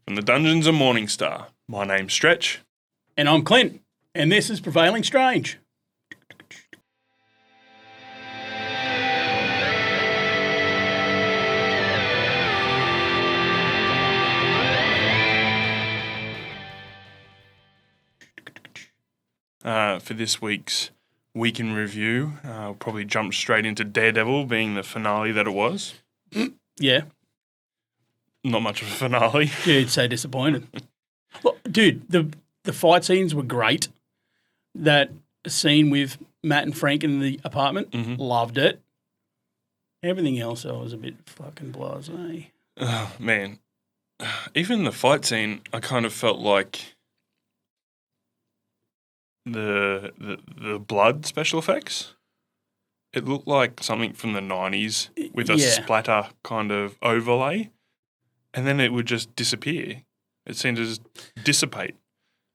From the Dungeons of Morningstar, my name's Stretch. And I'm Clint, and this is Prevailing Strange. For this week's Week in Review, we'll probably jump straight into Daredevil being the finale that it was. Yeah. Not much of a finale. Dude, so disappointed. Look, dude, the fight scenes were great. That scene with Matt and Frank in the apartment, loved it. Everything else, I was a bit fucking blasé. Oh, man. Even the fight scene, I kind of felt like the blood special effects. It looked like something from the 90s with a splatter kind of overlay, and then it would just disappear. It seemed to just dissipate.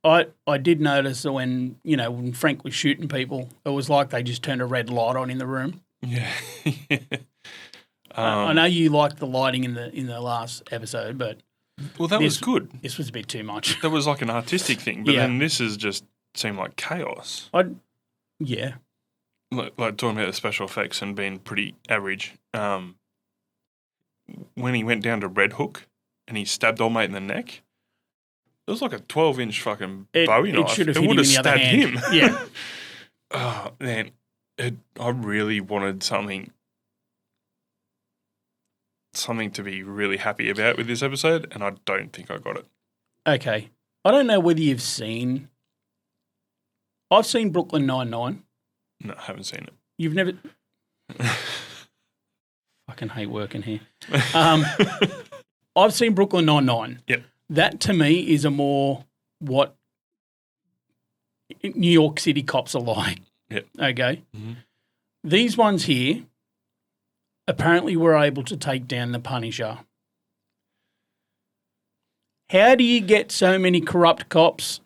I did notice that when Frank was shooting people, it was like they just turned a red light on in the room. Yeah. I know you liked the lighting in the last episode, but that was good. This was a bit too much. That was like an artistic thing, but then this is just seemed like chaos. Yeah. Like talking about the special effects and being pretty average. When he went down to Red Hook and he stabbed old mate in the neck, it was like a 12-inch fucking Bowie knife. It would have stabbed him. Yeah. Oh, man. I really wanted something to be really happy about with this episode, and I don't think I got it. Okay. I don't know whether you've seen... I've seen Brooklyn Nine-Nine. No, I haven't seen it. You've never... Fucking hate working here. I've seen Brooklyn Nine-Nine. Yep. That, to me, is a more what New York City cops are like. Yep. Okay? Mm-hmm. These ones here apparently were able to take down the Punisher. How do you get so many corrupt cops?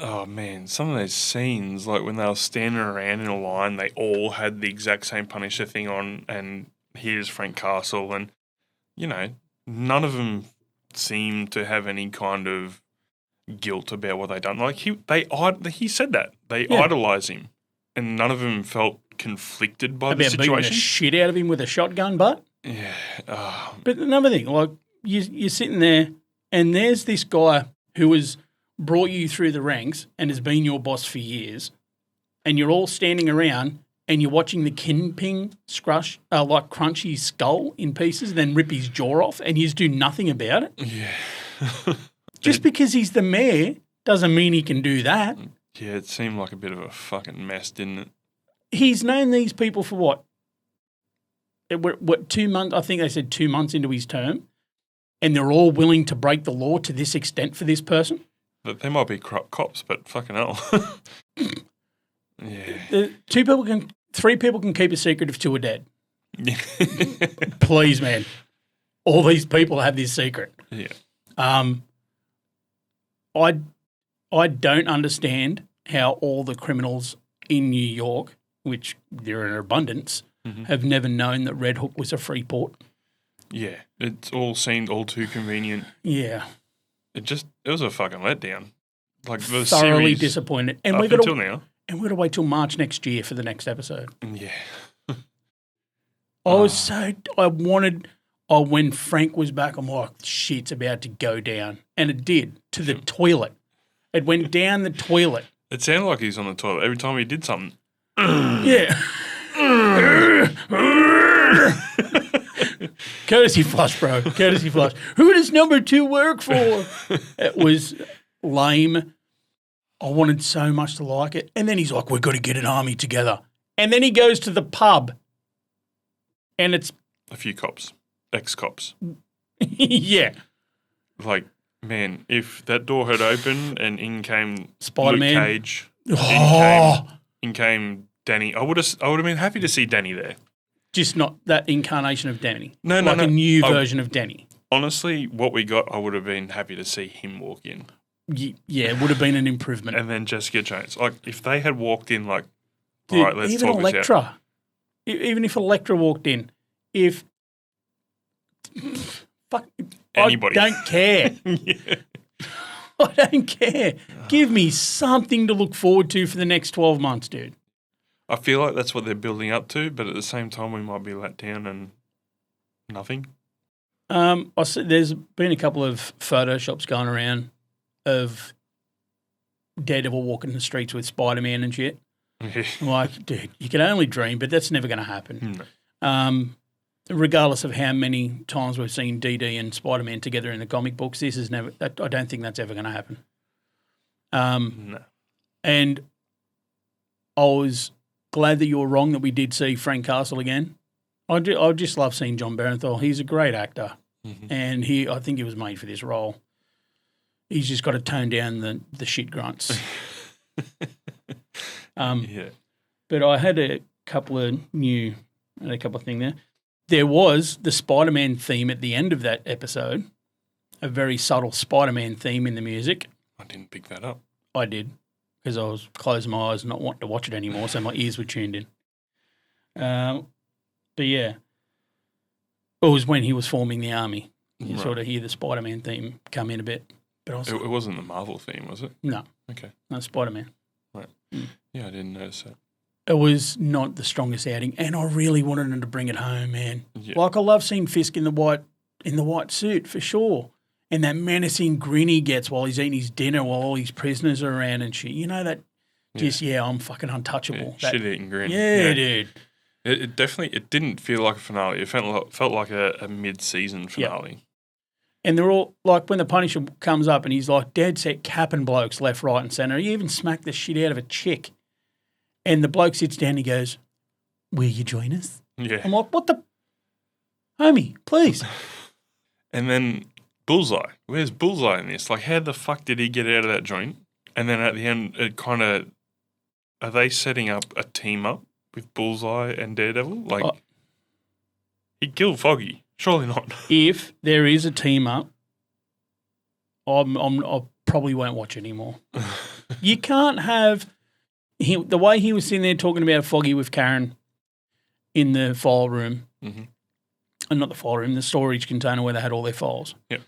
Oh, man, some of those scenes, like when they were standing around in a line, they all had the exact same Punisher thing on, and here's Frank Castle, and, none of them seemed to have any kind of guilt about what they done. Like, he said that. They idolise him, and none of them felt conflicted by the situation. Beating the shit out of him with a shotgun butt? Yeah. But another thing, like, you're sitting there, and there's this guy who was... brought you through the ranks and has been your boss for years, and you're all standing around and you're watching the Kingpin crunch his skull in pieces, then rip his jaw off, and you just do nothing about it. Yeah. Just because he's the mayor doesn't mean he can do that. Yeah, it seemed like a bit of a fucking mess, didn't it? He's known these people for what? 2 months? I think they said 2 months into his term, and they're all willing to break the law to this extent for this person. But they might be corrupt cops, but fucking hell. Yeah. 3 people can keep a secret if 2 are dead. Please, man. All these people have this secret. Yeah. I don't understand how all the criminals in New York, which there are in abundance, have never known that Red Hook was a free port. Yeah. It all seemed all too convenient. Yeah. It was a fucking letdown. Like the thoroughly series disappointed. And up we're until now. And we're going to wait till March next year for the next episode. Yeah. When Frank was back, I'm like, shit's about to go down. And it did, to the toilet. It went down the toilet. It sounded like he was on the toilet every time he did something. Yeah. Courtesy flush, bro. Courtesy flush. Who does number 2 work for? It was lame. I wanted so much to like it. And then he's like, we've got to get an army together. And then he goes to the pub. And it's... a few cops. Ex-cops. Yeah. Like, man, if that door had opened and in came Spider-Man. Luke Cage, in came Danny, I would have been happy to see Danny there. Just not that incarnation of Danny. No. A new version of Danny. Honestly, what we got, I would have been happy to see him walk in. Yeah, it would have been an improvement. And then Jessica Jones. Like, if they had walked in like, dude, all right, let's even talk this out. Even if Elektra walked in, if Fuck, Anybody. I don't care. Yeah. I don't care. Give me something to look forward to for the next 12 months, dude. I feel like that's what they're building up to, but at the same time, we might be let down and nothing. There's been a couple of photoshops going around of Daredevil walking the streets with Spider-Man and shit. Like, dude, you can only dream, but that's never going to happen. No. Regardless of how many times we've seen DD and Spider-Man together in the comic books, this is never. I don't think that's ever going to happen. No. And I was glad that you were wrong that we did see Frank Castle again. I just love seeing John Bernthal. He's a great actor, and I think he was made for this role. He's just got to tone down the shit grunts. Yeah. But I had a couple of things there. There was the Spider-Man theme at the end of that episode, a very subtle Spider-Man theme in the music. I didn't pick that up. I did, because I was closing my eyes and not wanting to watch it anymore, so my ears were tuned in. But yeah, it was when he was forming the army. You sort of hear the Spider-Man theme come in a bit. But It wasn't the Marvel theme, was it? No. Okay. No, Spider-Man. Right. Yeah, I didn't notice that. It was not the strongest outing, and I really wanted him to bring it home, man. Yeah. Like, I love seeing Fisk in the white suit, for sure. And that menacing grin he gets while he's eating his dinner while all his prisoners are around and shit. You know that I'm fucking untouchable. Yeah, shit-eating grin. Yeah, dude. It definitely didn't feel like a finale. It felt like a mid-season finale. Yep. And they're all, like, when the Punisher comes up and he's like, dead set capping blokes left, right and centre. He even smacked the shit out of a chick. And the bloke sits down and he goes, will you join us? Yeah. I'm like, what the? Homie, please. And then Bullseye. Where's Bullseye in this? Like, how the fuck did he get out of that joint? And then at the end, it kind of, are they setting up a team up with Bullseye and Daredevil? Like, he killed Foggy. Surely not. If there is a team up, I probably won't watch it anymore. You can't have the way he was sitting there talking about Foggy with Karen in the file room, and not the file room, the storage container where they had all their files. Yep.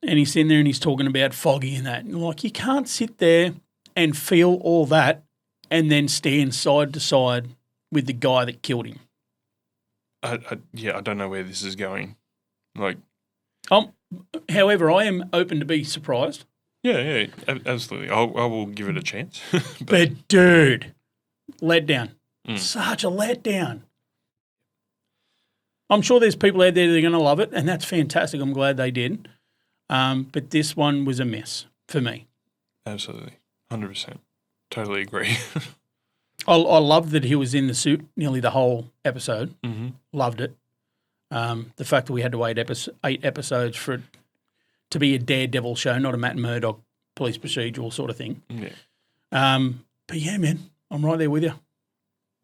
And he's sitting there and he's talking about Foggy and that. And like, you can't sit there and feel all that and then stand side to side with the guy that killed him. I don't know where this is going. Like, however, I am open to be surprised. Yeah, absolutely. I will give it a chance. but dude, letdown. Such a letdown. I'm sure there's people out there that are going to love it, and that's fantastic. I'm glad they did. But this one was a mess for me. Absolutely. 100%. Totally agree. I loved that he was in the suit nearly the whole episode. Loved it. The fact that we had to wait 8 episodes for it to be a Daredevil show, not a Matt Murdock police procedural sort of thing. Yeah. But yeah, man, I'm right there with you.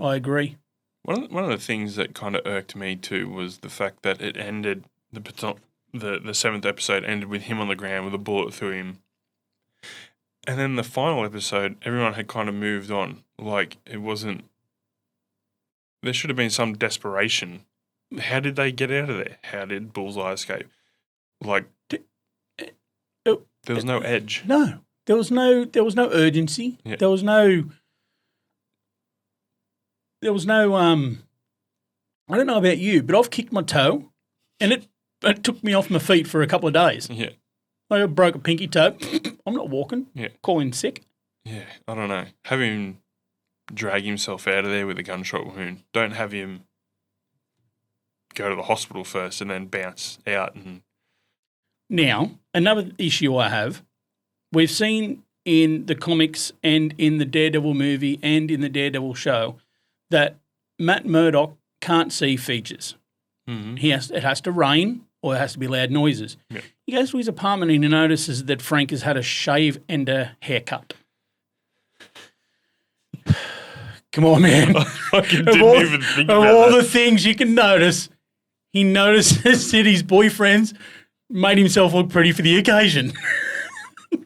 I agree. One of the things that kind of irked me too was the fact that it ended, the 7th episode ended with him on the ground with a bullet through him. And then the final episode, everyone had kind of moved on. Like, it wasn't, there should have been some desperation. How did they get out of there? How did Bullseye escape? Like, there was no edge. No. There was no urgency. Yeah. There was no I don't know about you, but I've kicked my toe and it took me off my feet for a couple of days. Yeah. Like, I broke a pinky toe. I'm not walking. Yeah. Call in sick. Yeah, I don't know. Have him drag himself out of there with a gunshot wound. Don't have him go to the hospital first and then bounce out. And now, another issue I have, we've seen in the comics and in the Daredevil movie and in the Daredevil show that Matt Murdock can't see features. It has to rain or it has to be loud noises. Yeah. He goes to his apartment and he notices that Frank has had a shave and a haircut. Come on, man. I didn't even think about Of all that. the things you can notice, he notices that his boyfriend's made himself look pretty for the occasion.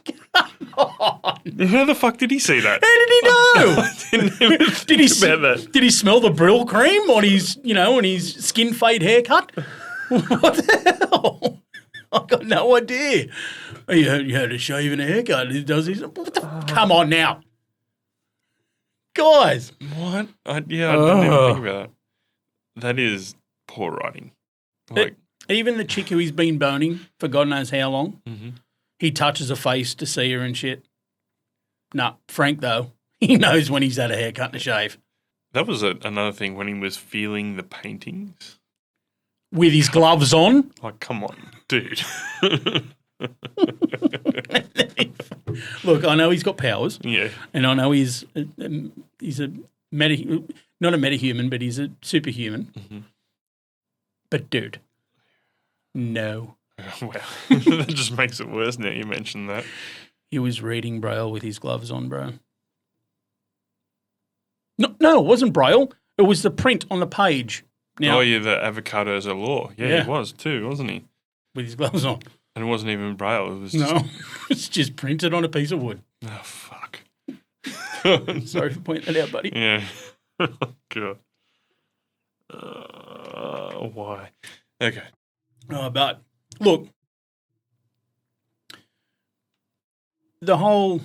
Come on. How the fuck did he see that? How did he know? I didn't even think about that. Did he smell the Brill cream on his, on his skin fade haircut? What the hell? I got no idea. You had a shave and a haircut. He does this. Come on now. Guys. What? I didn't even think about that. That is poor writing. Like, even the chick who he's been boning for God knows how long, mm-hmm. he touches her face to see her and shit. Nah, Frank, though, he knows when he's had a haircut and a shave. That was another thing when he was feeling the paintings. With his gloves on? Like, come on, dude. Look, I know he's got powers. Yeah. And I know he's a not a metahuman, but he's a superhuman. Mm-hmm. But, dude, no. Well, that just makes it worse now you mention that. He was reading Braille with his gloves on, bro. No, it wasn't Braille. It was the print on the page. Now, Oh, yeah, the avocados are law. Yeah, he was too, wasn't he? with his gloves on. And it wasn't even Braille. It was No, it's just printed on a piece of wood. Oh, fuck. Sorry for pointing that out, buddy. Yeah. God. Why? Okay. But look, the whole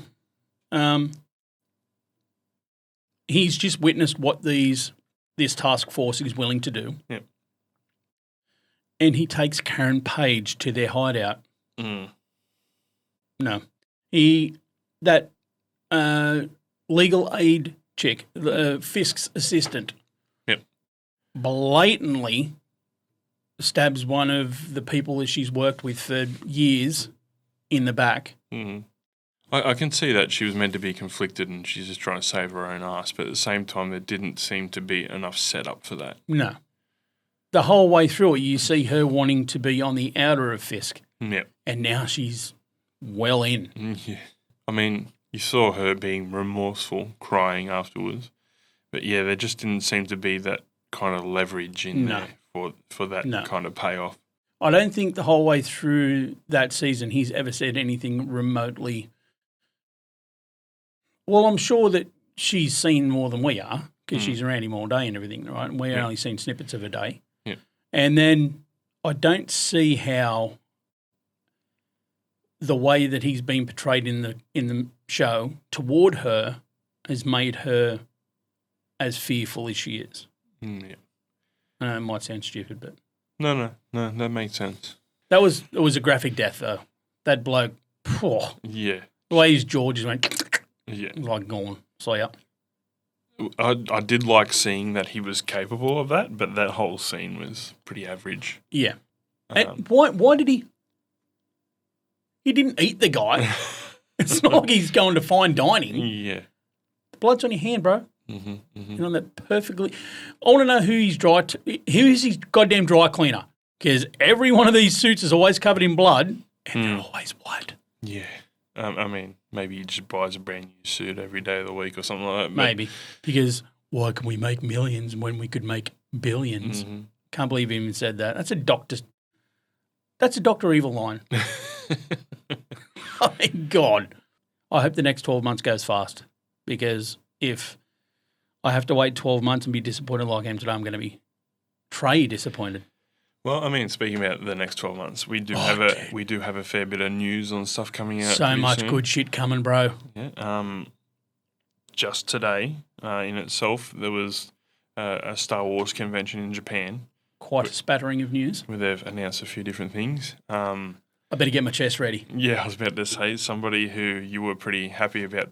he's just witnessed what this task force is willing to do. Yep. And he takes Karen Page to their hideout. Mm. No. That legal aid chick, Fisk's assistant, yep, blatantly stabs one of the people that she's worked with for years in the back. Mm. I can see that she was meant to be conflicted and she's just trying to save her own ass, but at the same time, there didn't seem to be enough setup for that. No. The whole way through it, you see her wanting to be on the outer of Fisk. Yep. And now she's well in. Yeah. I mean, you saw her being remorseful, crying afterwards. But yeah, there just didn't seem to be that kind of leverage in there for that kind of payoff. I don't think the whole way through that season he's ever said anything remotely. Well, I'm sure that she's seen more than we are because she's around him all day and everything, right? And we've only seen snippets of a day. Yeah. And then I don't see how the way that he's been portrayed in the show toward her has made her as fearful as she is. Yeah. I know it might sound stupid, but No, that makes sense. it was a graphic death though. That bloke, Yeah. the way his jaw just went, Yeah. like gone. So yeah. I did like seeing that he was capable of that, but that whole scene was pretty average. Yeah. And why did he? He didn't eat the guy. It's not like he's going to fine dining. Yeah. The blood's on your hand, bro. Mm-hmm, mm-hmm. You know that perfectly. I want to know who is his goddamn dry cleaner? Because every one of these suits is always covered in blood, and they're always white. Yeah. I mean, maybe he just buys a brand new suit every day of the week or something like that. Maybe. Because why can we make millions when we could make billions? Mm-hmm. Can't believe he even said that. That's a Dr. Evil line. Oh, my God. I hope the next 12 months goes fast because if I have to wait 12 months and be disappointed like I am today, I'm going to be disappointed. Well, I mean, speaking about the next 12 months, we do have a fair bit of news on stuff coming out. So much soon. good shit coming, bro. Yeah. Just today, in itself, there was a Star Wars convention in Japan. Quite a spattering of news. Where they've announced a few different things. I better get my chest ready. Yeah, I was about to say somebody who you were pretty happy about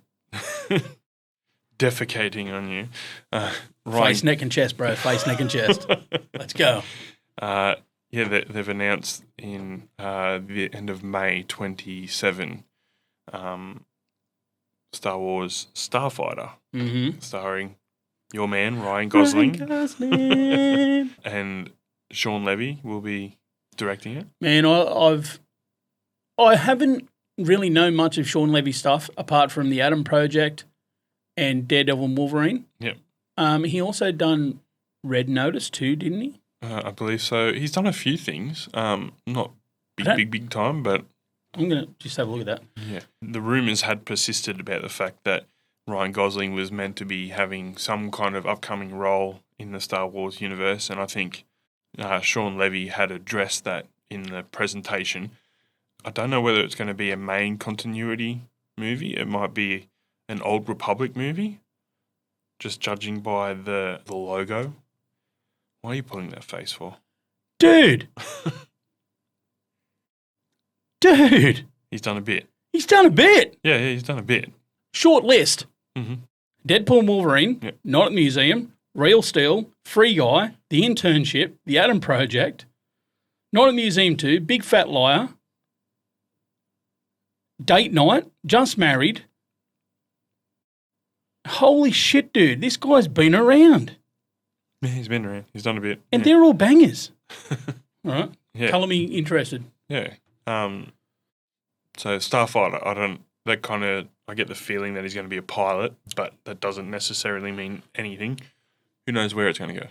defecating on you. Face, neck, and chest, bro. Face, neck, and chest. Let's go. Yeah, they've announced in the end of May 27, Star Wars Starfighter, starring your man Ryan Gosling, and Sean Levy will be directing it. Man, I haven't really known much of Sean Levy's stuff apart from the Atom Project and Daredevil and Wolverine. Yep. He also done Red Notice too, didn't he? I believe so. He's done a few things, not big time, but I'm going to just have a look at that. Yeah. The rumours had persisted about the fact that Ryan Gosling was meant to be having some kind of upcoming role in the Star Wars universe, and I think Sean Levy had addressed that in the presentation. I don't know whether it's going to be a main continuity movie. It might be an Old Republic movie, just judging by the logo. Why are you pulling that face for? Dude! Dude! He's done a bit. He's done a bit. Yeah, he's done a bit. Short list. Mm-hmm. Deadpool and Wolverine, Yep. Not at the Museum, Real Steel, Free Guy, The Internship, The Atom Project, Not at the Museum 2, Big Fat Liar, Date Night, Just Married. Holy shit, dude. This guy's been around. Yeah, he's been around. He's done a bit. And they're all bangers. All right. Yeah. Colour me interested. Yeah. So Starfighter, I get the feeling that he's going to be a pilot, but that doesn't necessarily mean anything. Who knows where it's going to go?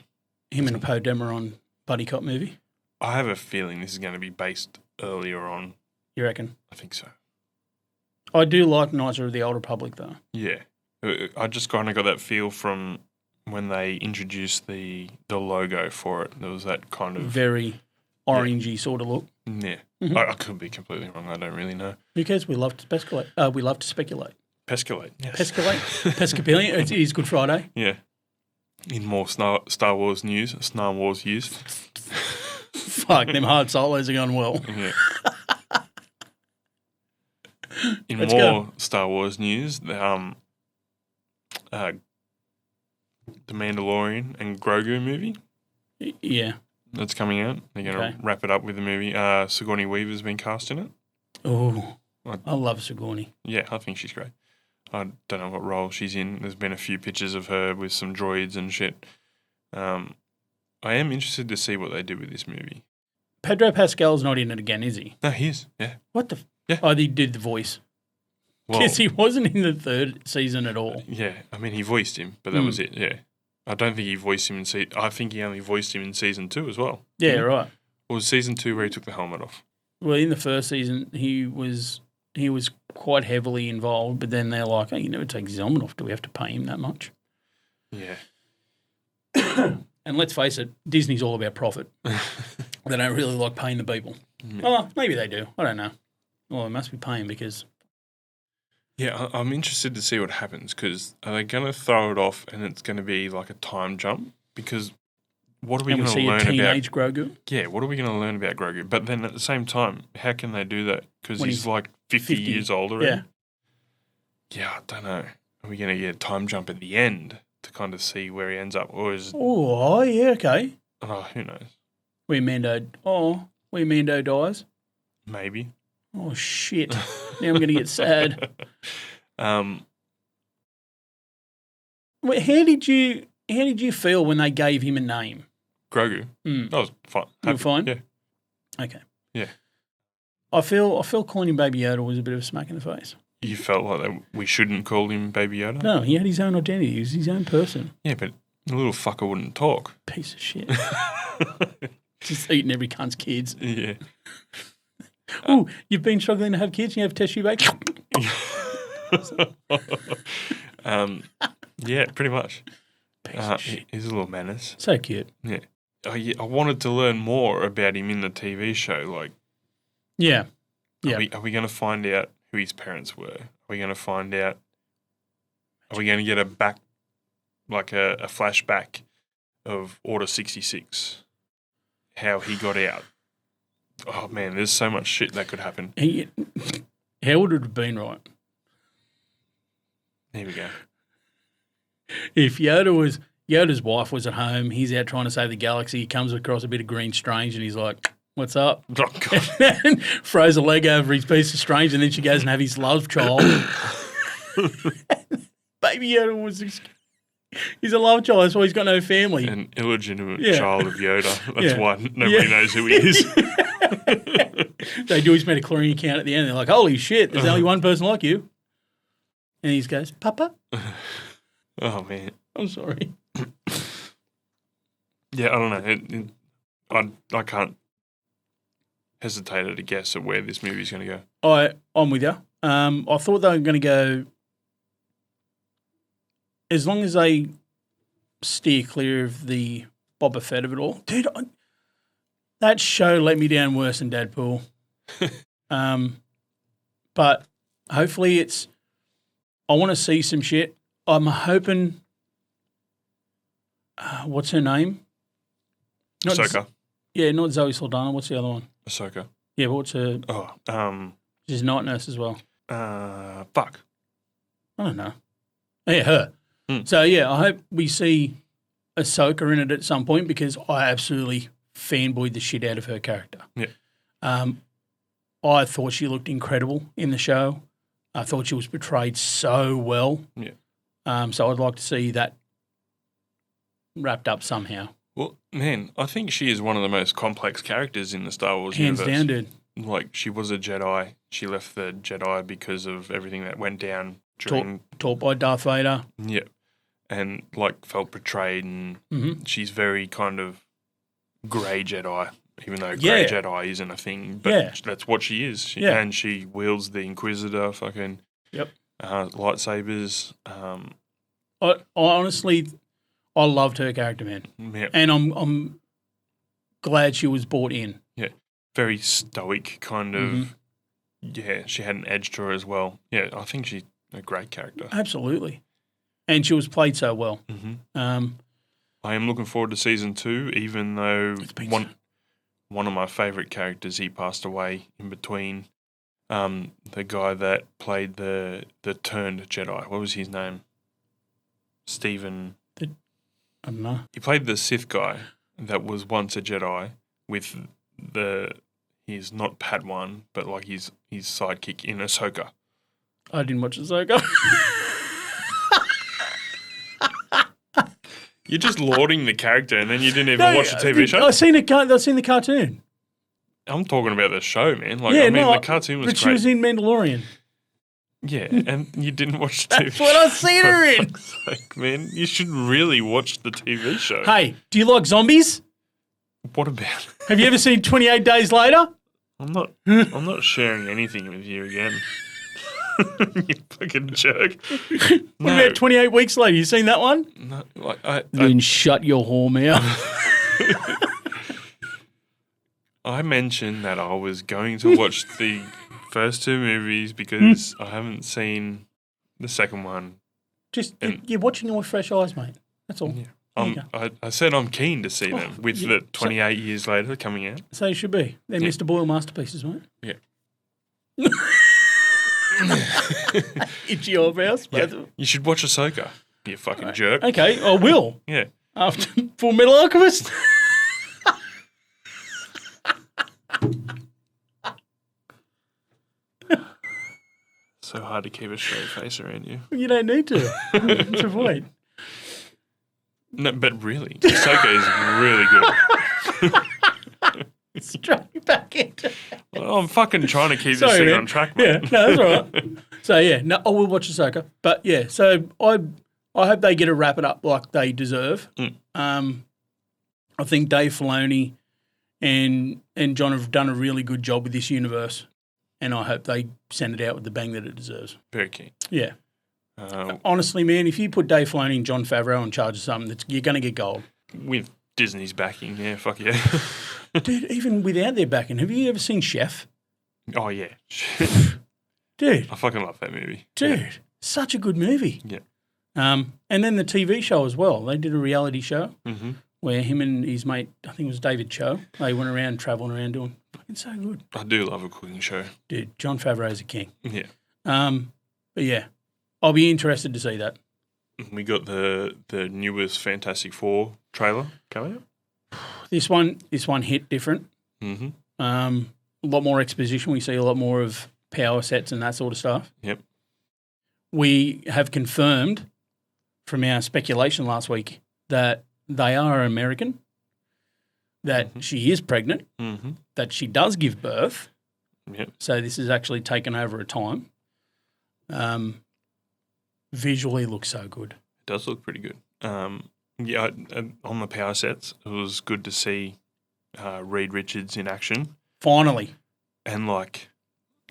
Him and a Poe Dameron buddy cop movie. I have a feeling this is going to be based earlier on. You reckon? I think so. I do like Knights of the Old Republic, though. Yeah. I just kind of got that feel from when they introduced the logo for it. There was that kind of... Very orangey sort of look. Yeah. Mhm. I could be completely wrong. I don't really know. Who cares? We love to speculate. Pescalate. Yes. Pescalate. Pescapillion. It is Good Friday. Yeah. In more Star Wars news, Star Wars use. Fuck, them hard solos are going well. Yeah. In Let's more go. Star Wars news, the Mandalorian and Grogu movie Yeah. that's coming out. They're going to Okay. wrap it up with the movie. Sigourney Weaver's been cast in it. Oh, What? I love Sigourney. Yeah, I think she's great. I don't know what role she's in. There's been a few pictures of her with some droids and shit. I am interested to see what they do with this movie. Pedro Pascal's not in it again, is he? No, he is. Yeah. What the? Yeah. Oh, he did the voice. Well, Because he wasn't in the third season at all. yeah. I mean, he voiced him, but that was it. Yeah. I don't think he voiced him in I think he only voiced him in season 2 as well. Yeah, right. Or was season 2 where he took the helmet off? Well, in the first season, he was quite heavily involved, but then they're like, "Hey, he never takes his helmet off. Do we have to pay him that much?" Yeah. And let's face it, Disney's all about profit. They don't really like paying the people. Oh, maybe they do. I don't know. Well, they must be paying because... Yeah, I'm interested to see what happens because are they going to throw it off and it's going to be like a time jump? Because what are we And going we to see a learn teenage about? Grogu. Yeah, what are we going to learn about Grogu? But then at the same time, how can they do that? Because When he's he's like 50 years old already. Yeah. Yeah, I don't know. Are we going to get a time jump at the end to kind of see where he ends up? Or is Oh, yeah, okay. who knows? Where Mando dies. Maybe. Oh, shit. Now I'm going to get sad. Wait, how did you feel when they gave him a name? Grogu. Mm. That was fine. You were fine? Yeah. Okay. Yeah. I feel calling him Baby Yoda was a bit of a smack in the face. You felt like we shouldn't call him Baby Yoda? No, he had his own identity. He was his own person. Yeah, but the little fucker wouldn't talk. Piece of shit. Just eating every cunt's kids. Yeah. Oh, you've been struggling to have kids and you have test tube back? Yeah, pretty much. Piece of shit. He's a little menace. So cute. Yeah. I wanted to learn more about him in the TV show. Like, Yeah. Yeah. are we going to find out who his parents were? Are we going to find out? Are we going to get a flashback of Order 66? How he got out? Oh man, there's so much shit that could happen. How would it have been right Here we go. if Yoda's wife was at home, he's out trying to save the galaxy, he comes across a bit of green strange and he's like, "What's up?" Oh, God. And throws a leg over his piece of strange and then she goes and have his love child. Baby Yoda he's a love child, that's why he's got no family. An illegitimate Yeah. child of Yoda. That's Yeah. why nobody knows who he is. They do his Metachlorine account at the end. They're like, "Holy shit, there's only one person like you." And he goes, "Papa?" Oh man. I'm sorry. Yeah, I don't know. I can't hesitate at a guess at where this movie's going to go. I'm with you. I thought they were going to go, as long as they steer clear of the Boba Fett of it all. Dude, that show let me down worse than Deadpool. But hopefully I want to see some shit. I'm hoping, what's her name? Ahsoka. Yeah, not Zoe Saldana. What's the other one? Ahsoka. Yeah, but what's her? She's night nurse as well. Fuck. I don't know. Oh, yeah, her. So, yeah, I hope we see Ahsoka in it at some point because I absolutely fanboyed the shit out of her character. Yeah. I thought she looked incredible in the show. I thought she was portrayed so well. Yeah. So I'd like to see that wrapped up somehow. Well, man, I think she is one of the most complex characters in the Star Wars Hands universe. down, dude. Like, she was a Jedi. She left the Jedi because of everything that went down during... Taught by Darth Vader. Yeah. And, like, felt betrayed, and she's very kind of grey Jedi, even though grey Jedi isn't a thing. But that's what she is. And she wields the Inquisitor fucking lightsabers. I honestly, I loved her character, man. Yeah. And I'm glad she was brought in. Yeah. Very stoic kind of. Yeah, she had an edge to her as well. Yeah, I think she's a great character. Absolutely. And she was played so well. I am looking forward to season 2, even though one of my favourite characters, he passed away in between. The guy that played the turned Jedi. What was his name? Stephen. I don't know. He played the Sith guy that was once a Jedi with he's not Padawan, but like his sidekick in Ahsoka. I didn't watch Ahsoka. You're just lauding the character, and then you didn't even watch the TV show. I've seen the cartoon. I'm talking about the show, man. Like, the cartoon was but great. She was in Mandalorian. Yeah, and you didn't watch the TV show. That's what I've seen her in. Like, man, you should really watch the TV show. Hey, do you like zombies? What about? Have you ever seen 28 Days Later? I'm not sharing anything with you again. You fucking jerk. What about 28 Weeks Later? You seen that one? No, like Then shut your whore mouth. I mentioned that I was going to watch the first 2 movies because I haven't seen the second one. Just you're watching them with fresh eyes, mate. That's all. Yeah. I said I'm keen to see them with the 28 years later coming out. So you should be. They're Mr. Boyle masterpieces, mate. Yeah. Itchy eyebrows. Yeah. You should watch Ahsoka, you fucking jerk. Okay, I will. Yeah. After Full Metal Alchemist. So hard to keep a straight face around you. You don't need to. It's avoid. No, but really, Ahsoka is really good. Straight back into. Well, I'm fucking trying to keep this thing on track, man. Yeah, no, that's all right. So yeah, no, I will watch Ahsoka. But yeah, so I hope they get to wrap it up like they deserve. I think Dave Filoni and John have done a really good job with this universe, and I hope they send it out with the bang that it deserves. Very keen. Yeah. Honestly, man, if you put Dave Filoni and Jon Favreau in charge of something, you're going to get gold. With Disney's backing, yeah, fuck yeah. Dude, even without their backing, have you ever seen Chef? Oh, yeah. Dude. I fucking love that movie. Dude, such a good movie. Yeah. And then the TV show as well. They did a reality show where him and his mate, I think it was David Cho, they went around travelling around doing fucking so good. I do love a cooking show. Dude, Jon Favreau's a king. Yeah. But yeah, I'll be interested to see that. We got the newest Fantastic Four trailer coming out. This one hit different. A lot more exposition. We see a lot more of power sets and that sort of stuff. Yep. We have confirmed from our speculation last week that they are American, that she is pregnant, that she does give birth. Yep. So this is actually taken over a time. Visually looks so good. It does look pretty good. Yeah, on the power sets, it was good to see Reed Richards in action. Finally. And, like,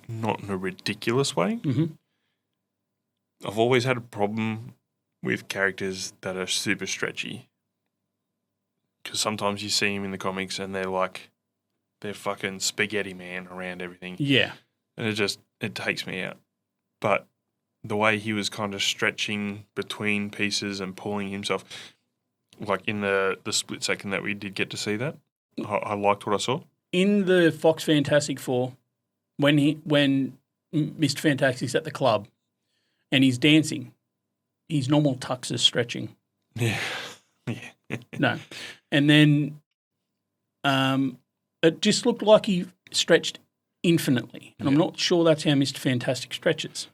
not in a ridiculous way. I've always had a problem with characters that are super stretchy. Because sometimes you see them in the comics and they're fucking spaghetti man around everything. Yeah. and it takes me out. But the way he was kind of stretching between pieces and pulling himself, like in the split second that we did get to see that, I liked what I saw. In the Fox Fantastic Four, when Mr. Fantastic's at the club and he's dancing, his normal tux is stretching. Yeah. No. And then it just looked like he stretched infinitely. And I'm not sure that's how Mr. Fantastic stretches.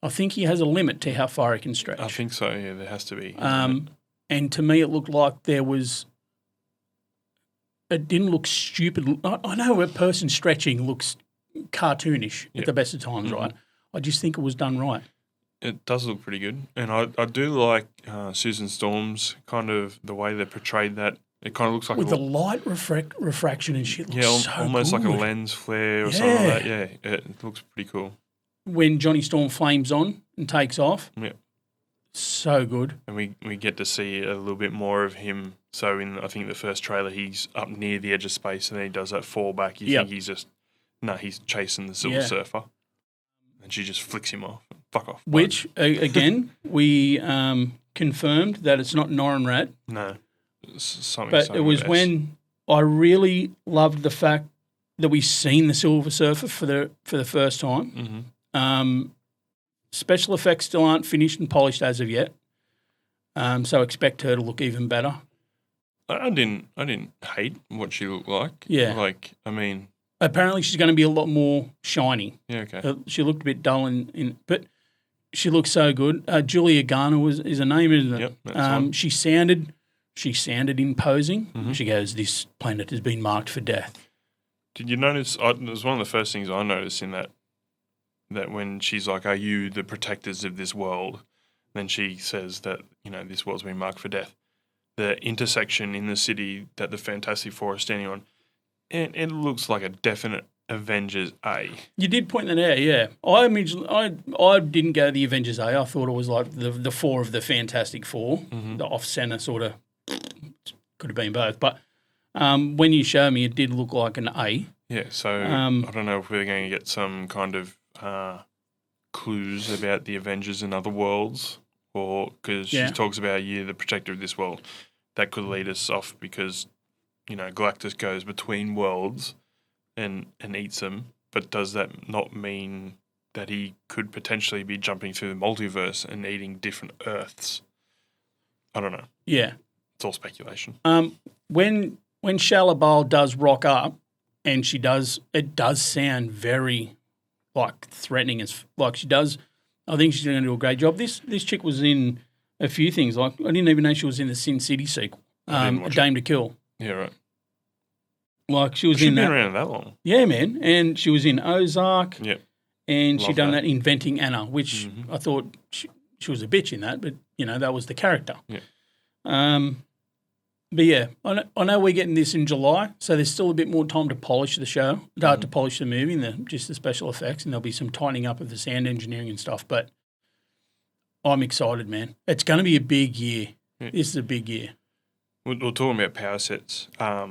I think he has a limit to how far he can stretch. I think so, yeah, there has to be. And to me, it looked like there was... It didn't look stupid. I know a person stretching looks cartoonish at the best of times, right? I just think it was done right. It does look pretty good. And I do like Susan Storm's kind of the way they portrayed that. It kind of looks like with the light refraction and shit. Looks so almost good. like a lens flare or something like that. Yeah, it looks pretty cool. When Johnny Storm flames on and takes off, so good. And we get to see a little bit more of him. So in I think the first trailer, he's up near the edge of space, and then he does that fallback. You think he's just he's chasing the Silver Surfer, and she just flicks him off. Fuck off. Which again we confirmed that it's not Norrin Rat. No. Something but it was when I really loved the fact that we've seen the Silver Surfer for the first time. Mm-hmm. Special effects still aren't finished and polished as of yet, so expect her to look even better. I didn't hate what she looked like. Yeah, like I mean, apparently she's going to be a lot more shiny. Yeah, okay. She looked a bit dull but she looks so good. Julia Garner is her name, isn't it? Yep. That's She sounded imposing. Mm-hmm. She goes, "This planet has been marked for death." Did you notice? It was one of the first things I noticed in that when she's like, "Are you the protectors of this world?" Then she says that this world's been marked for death. The intersection in the city that the Fantastic Four are standing on, it looks like a definite Avengers A. You did point that out, yeah. I didn't go to the Avengers A. I thought it was like the four of the Fantastic Four, the off-center sort of. Could have been both, but when you show me, it did look like an A. Yeah, so I don't know if we're going to get some kind of clues about the Avengers in other worlds, or because she talks about you, the protector of this world. That could lead us off because Galactus goes between worlds and eats them. But does that not mean that he could potentially be jumping through the multiverse and eating different Earths? I don't know. Yeah. It's all speculation. When Shalabal does rock up, and it does sound very like threatening as like she does. I think she's going to do a great job. This chick was in a few things. Like I didn't even know she was in the Sin City sequel, A Dame to Kill. Yeah, right. Like she was She's in been that. around that long. Yeah, man. And she was in Ozark. Yeah. And she done that Inventing Anna, which I thought she was a bitch in that, but that was the character. Yeah. But yeah, I know we're getting this in July, so there's still a bit more time to polish the show, to polish the movie and just the special effects, and there'll be some tightening up of the sound engineering and stuff. But I'm excited, man. It's going to be a big year. Yeah. This is a big year. We're talking about power sets. I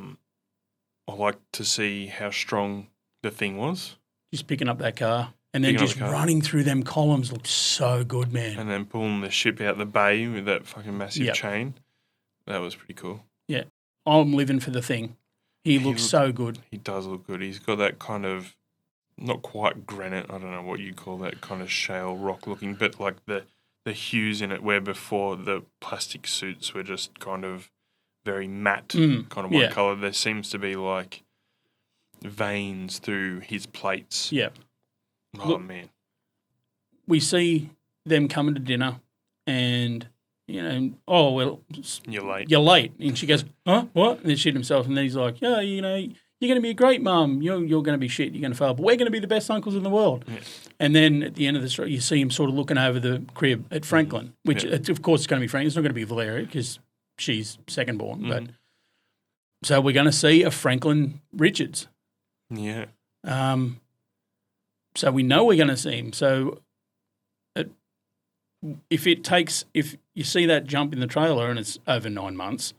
like to see how strong the Thing was. Just picking up that car and then just running through them columns looks so good, man. And then pulling the ship out the bay with that fucking massive chain. That was pretty cool. Yeah. I'm living for the Thing. He looks so good. He does look good. He's got that kind of, not quite granite, I don't know what you call that, kind of shale rock looking, but like the hues in it where before the plastic suits were just kind of very matte, kind of one colour. There seems to be like veins through his plates. Yeah. Oh, look, man. We see them coming to dinner and... oh, well, you're late. You're late. And she goes, huh? What? And then shit himself. And then he's like, yeah, you're going to be a great mum. You're going to be shit. You're going to fail. But we're going to be the best uncles in the world. Yeah. And then at the end of the story, you see him sort of looking over the crib at Franklin, which, of course, it's going to be Franklin. It's not going to be Valeria because she's second born. But so we're going to see a Franklin Richards. Yeah. So we know we're going to see him. So if you see that jump in the trailer and it's over 9 months,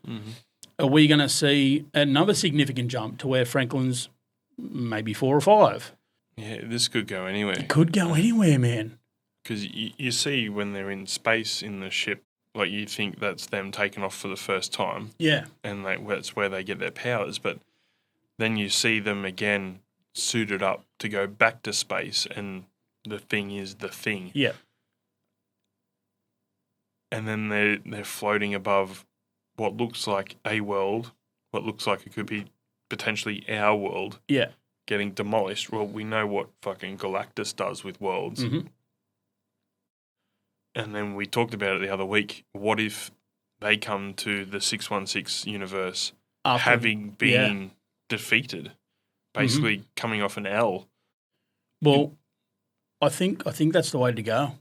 are we going to see another significant jump to where Franklin's maybe 4 or 5? Yeah, this could go anywhere. It could go anywhere, man. Because you see when they're in space in the ship, like you think that's them taking off for the first time. Yeah. And that's where they get their powers. But then you see them again suited up to go back to space, and the thing is the thing. Yeah. And then they're floating above what looks like a world, what looks like it could be potentially our world. Yeah. Getting demolished. Well, we know what fucking Galactus does with worlds. Mm-hmm. And then we talked about it the other week. What if they come to the 616 universe having been defeated, basically coming off an L? Well, I think that's the way to go.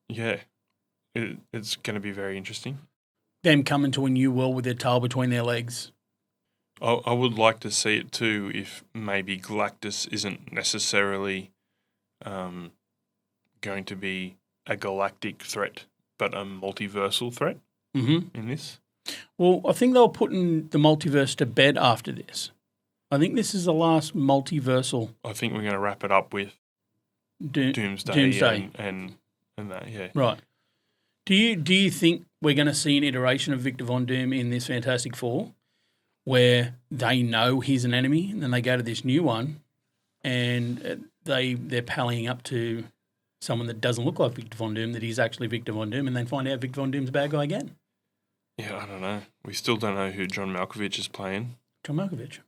Yeah, it's going to be very interesting. Them coming to a new world with their tail between their legs. I would like to see it too if maybe Galactus isn't necessarily going to be a galactic threat, but a multiversal threat in this. Well, I think they were putting the multiverse to bed after this. I think this is the last multiversal. I think we're going to wrap it up with Doomsday. And that, yeah. Right. Do you think we're going to see an iteration of Victor Von Doom in this Fantastic Four where they know he's an enemy and then they go to this new one and they're pallying up to someone that doesn't look like Victor Von Doom, that he's actually Victor Von Doom, and then find out Victor Von Doom's a bad guy again? Yeah, I don't know. We still don't know who John Malkovich is playing. John Malkovich.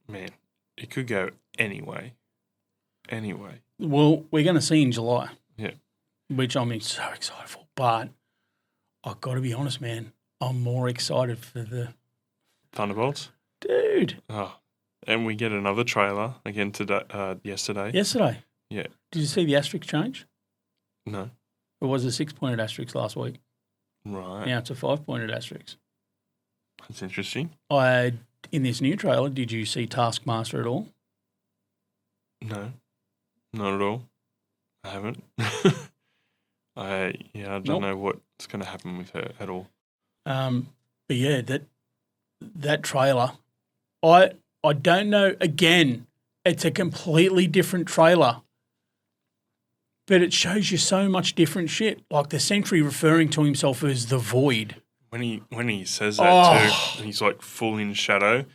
Man, it could go anyway. Well, we're going to see in July. Yeah. Which I'm so excited for. But I've got to be honest, man, I'm more excited for the Thunderbolts? Dude. Oh, and we get another trailer again today. Yesterday. Yeah. Did you see the asterisk change? No. It was a 6-pointed asterisk last week. Right. Now it's a 5-pointed asterisk. That's interesting. In this new trailer, did you see Taskmaster at all? No, not at all. I haven't. I don't know what's going to happen with her at all. But yeah, that trailer, I don't know. Again, it's a completely different trailer, but it shows you so much different shit. Like the Sentry referring to himself as the Void. When he says that too, and he's like full in shadow.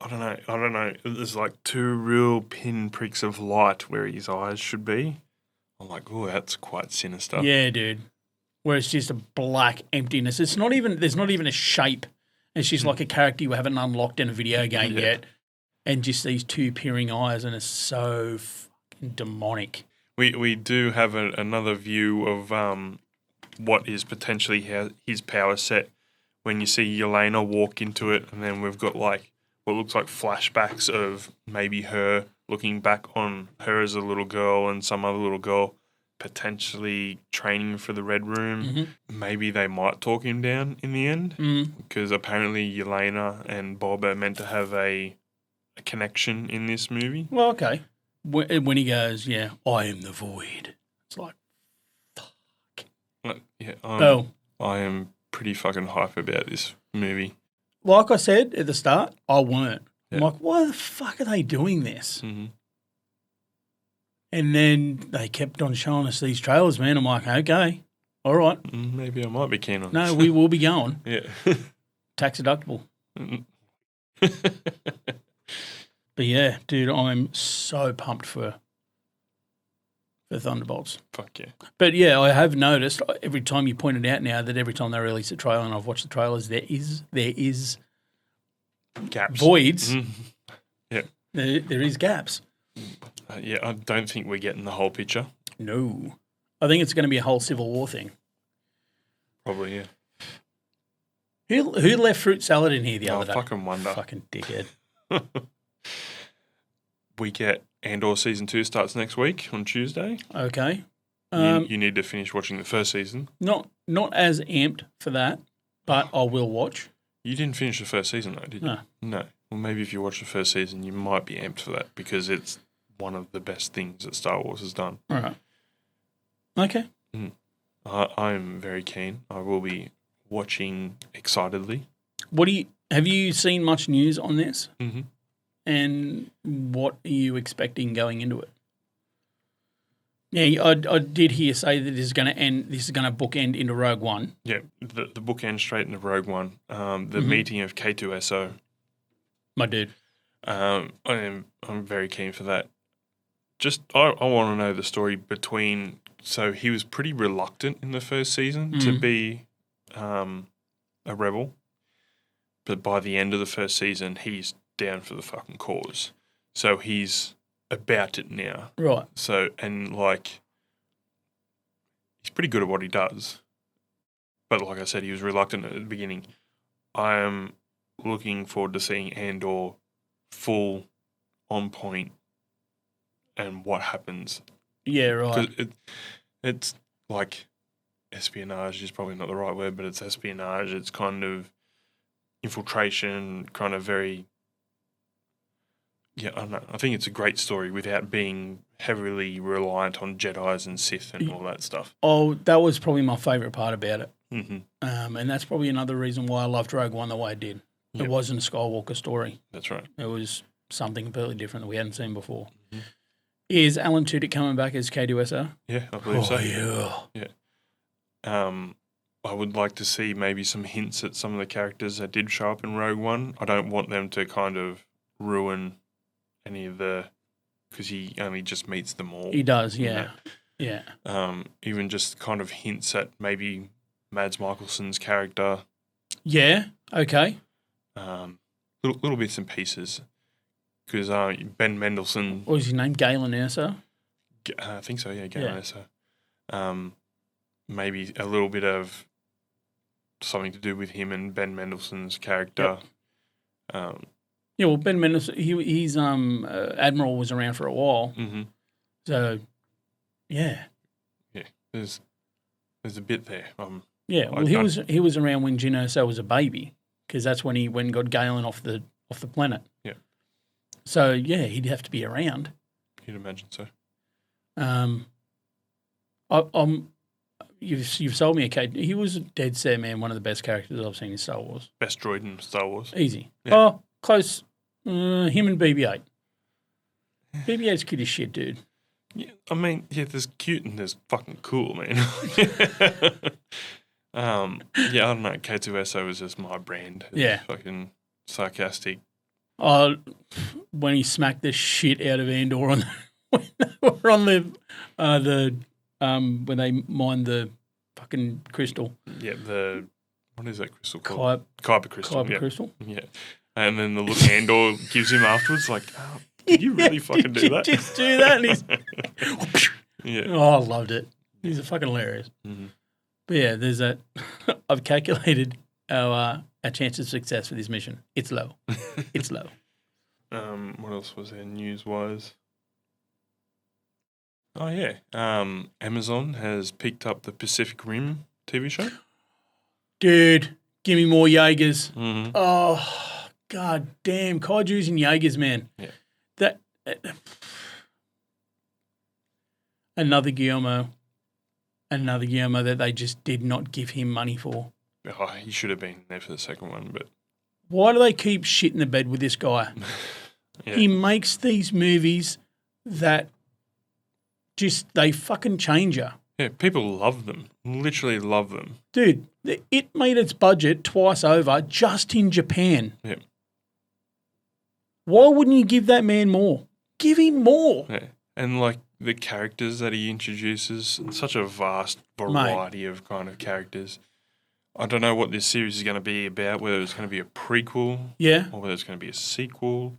I don't know. There's like 2 real pinpricks of light where his eyes should be. I'm like, oh, that's quite sinister. Yeah, dude. Where it's just a black emptiness. There's not even a shape. It's just like a character you haven't unlocked in a video game yet. And just these 2 peering eyes, and it's so fucking demonic. We do have another view of what is potentially his power set when you see Yelena walk into it, and then we've got like what looks like flashbacks of maybe her looking back on her as a little girl and some other little girl potentially training for the Red Room. Mm-hmm. Maybe they might talk him down in the end because apparently Yelena and Bob are meant to have a connection in this movie. Well, okay. When he goes, yeah, I am the Void. It's like, fuck. I am pretty fucking hype about this movie. Like I said at the start, I weren't. Yeah. I'm like, why the fuck are they doing this? Mm-hmm. And then they kept on showing us these trailers, man. I'm like, okay, all right. Maybe I might be keen on this. No, we will be going. Yeah. Tax deductible. But yeah, dude, I'm so pumped for Thunderbolts. Fuck yeah. But yeah, I have noticed every time you point it out now that every time they release a trailer and I've watched the trailers, there is gaps. Voids. Mm. Yeah. There is gaps. I don't think we're getting the whole picture. No. I think it's going to be a whole Civil War thing. Probably, yeah. Who left fruit salad in here the other day? I fucking wonder. Fucking dickhead. We get Andor Season 2 starts next week on Tuesday. Okay. You need to finish watching the first season. Not as amped for that, but I will watch. You didn't finish the first season though, did you? No. No. Well, maybe if you watch the first season, you might be amped for that because it's one of the best things that Star Wars has done. All right. Okay. I'm very keen. I will be watching excitedly. What do Have you seen much news on this? Mm-hmm. And what are you expecting going into it? Yeah, I did hear say that this is going to end. This is going to bookend into Rogue One. Yeah, the book ends straight into Rogue One. The meeting of K2SO. My dude. I'm very keen for that. Just I want to know the story between. So he was pretty reluctant in the first season to be a rebel, but by the end of the first season, he's down for the fucking cause. So he's about it now. Right. So and like he's pretty good at what he does. But like I said, he was reluctant at the beginning. I am looking forward to seeing Andor full on point and what happens. Yeah, right. It's like espionage is probably not the right word, but it's espionage. It's kind of infiltration, kind of very. Yeah, I don't know. I think it's a great story without being heavily reliant on Jedis and Sith and all that stuff. Oh, that was probably my favourite part about it. Mm-hmm. And that's probably another reason why I loved Rogue One the way I did. Yep. It wasn't a Skywalker story. That's right. It was something completely different that we hadn't seen before. Mm-hmm. Is Alan Tudyk coming back as K2SO? Yeah, I believe so. Yeah. I would like to see maybe some hints at some of the characters that did show up in Rogue One. I don't want them to kind of ruin any of the, because he only just meets them all. He does, yeah. Yeah. Even just kind of hints at maybe Mads Mikkelsen's character. Yeah, okay. Little bits and pieces. Because Ben Mendelsohn. What was his name? Galen Erso? I think so, yeah, Galen Erso. Maybe a little bit of something to do with him and Ben Mendelsohn's character. Yep. Yeah, well, Ben Mendelsohn, he's Admiral was around for a while. Mm-hmm. So, yeah. Yeah, there's a bit there. Yeah, well, he was around when Jyn Erso was a baby, because that's when he went and got Galen off the planet. Yeah. So yeah, he'd have to be around. You'd imagine so. You've sold me a case. He was dead set, man. One of the best characters I've seen in Star Wars. Best droid in Star Wars. Easy. Yeah. Oh, close. Him and BB-8. BB-8's cute as shit, dude. Yeah, I mean, yeah, there's cute and there's fucking cool, man. Yeah, I don't know. K2SO is just my brand. It's fucking sarcastic. When he smacked the shit out of Andor on when they mined the fucking crystal. Yeah, what is that crystal called? Kyber crystal. Kyber crystal. Yeah, and then the look Andor gives him afterwards, like, oh, did you really fucking do that? Just do that, and he's yeah. Oh, I loved it. He's fucking hilarious. Mm-hmm. But yeah, there's that. I've calculated our chance of success for this mission. It's low. It's low. What else was there news-wise? Oh, yeah. Amazon has picked up the Pacific Rim TV show. Dude, give me more Jaegers. Mm-hmm. Oh, god damn. Kaijus and Jaegers, man. Yeah. That another Guillermo that they just did not give him money for. Oh, he should have been there for the second one, but... Why do they keep shit in the bed with this guy? Yeah. He makes these movies that just, they fucking change you. Yeah, people love them. Literally love them. Dude, it made its budget twice over just in Japan. Yeah. Why wouldn't you give that man more? Give him more. Yeah. And like the characters that he introduces, such a vast variety of kind of characters. I don't know what this series is going to be about, whether it's going to be a prequel or whether it's going to be a sequel.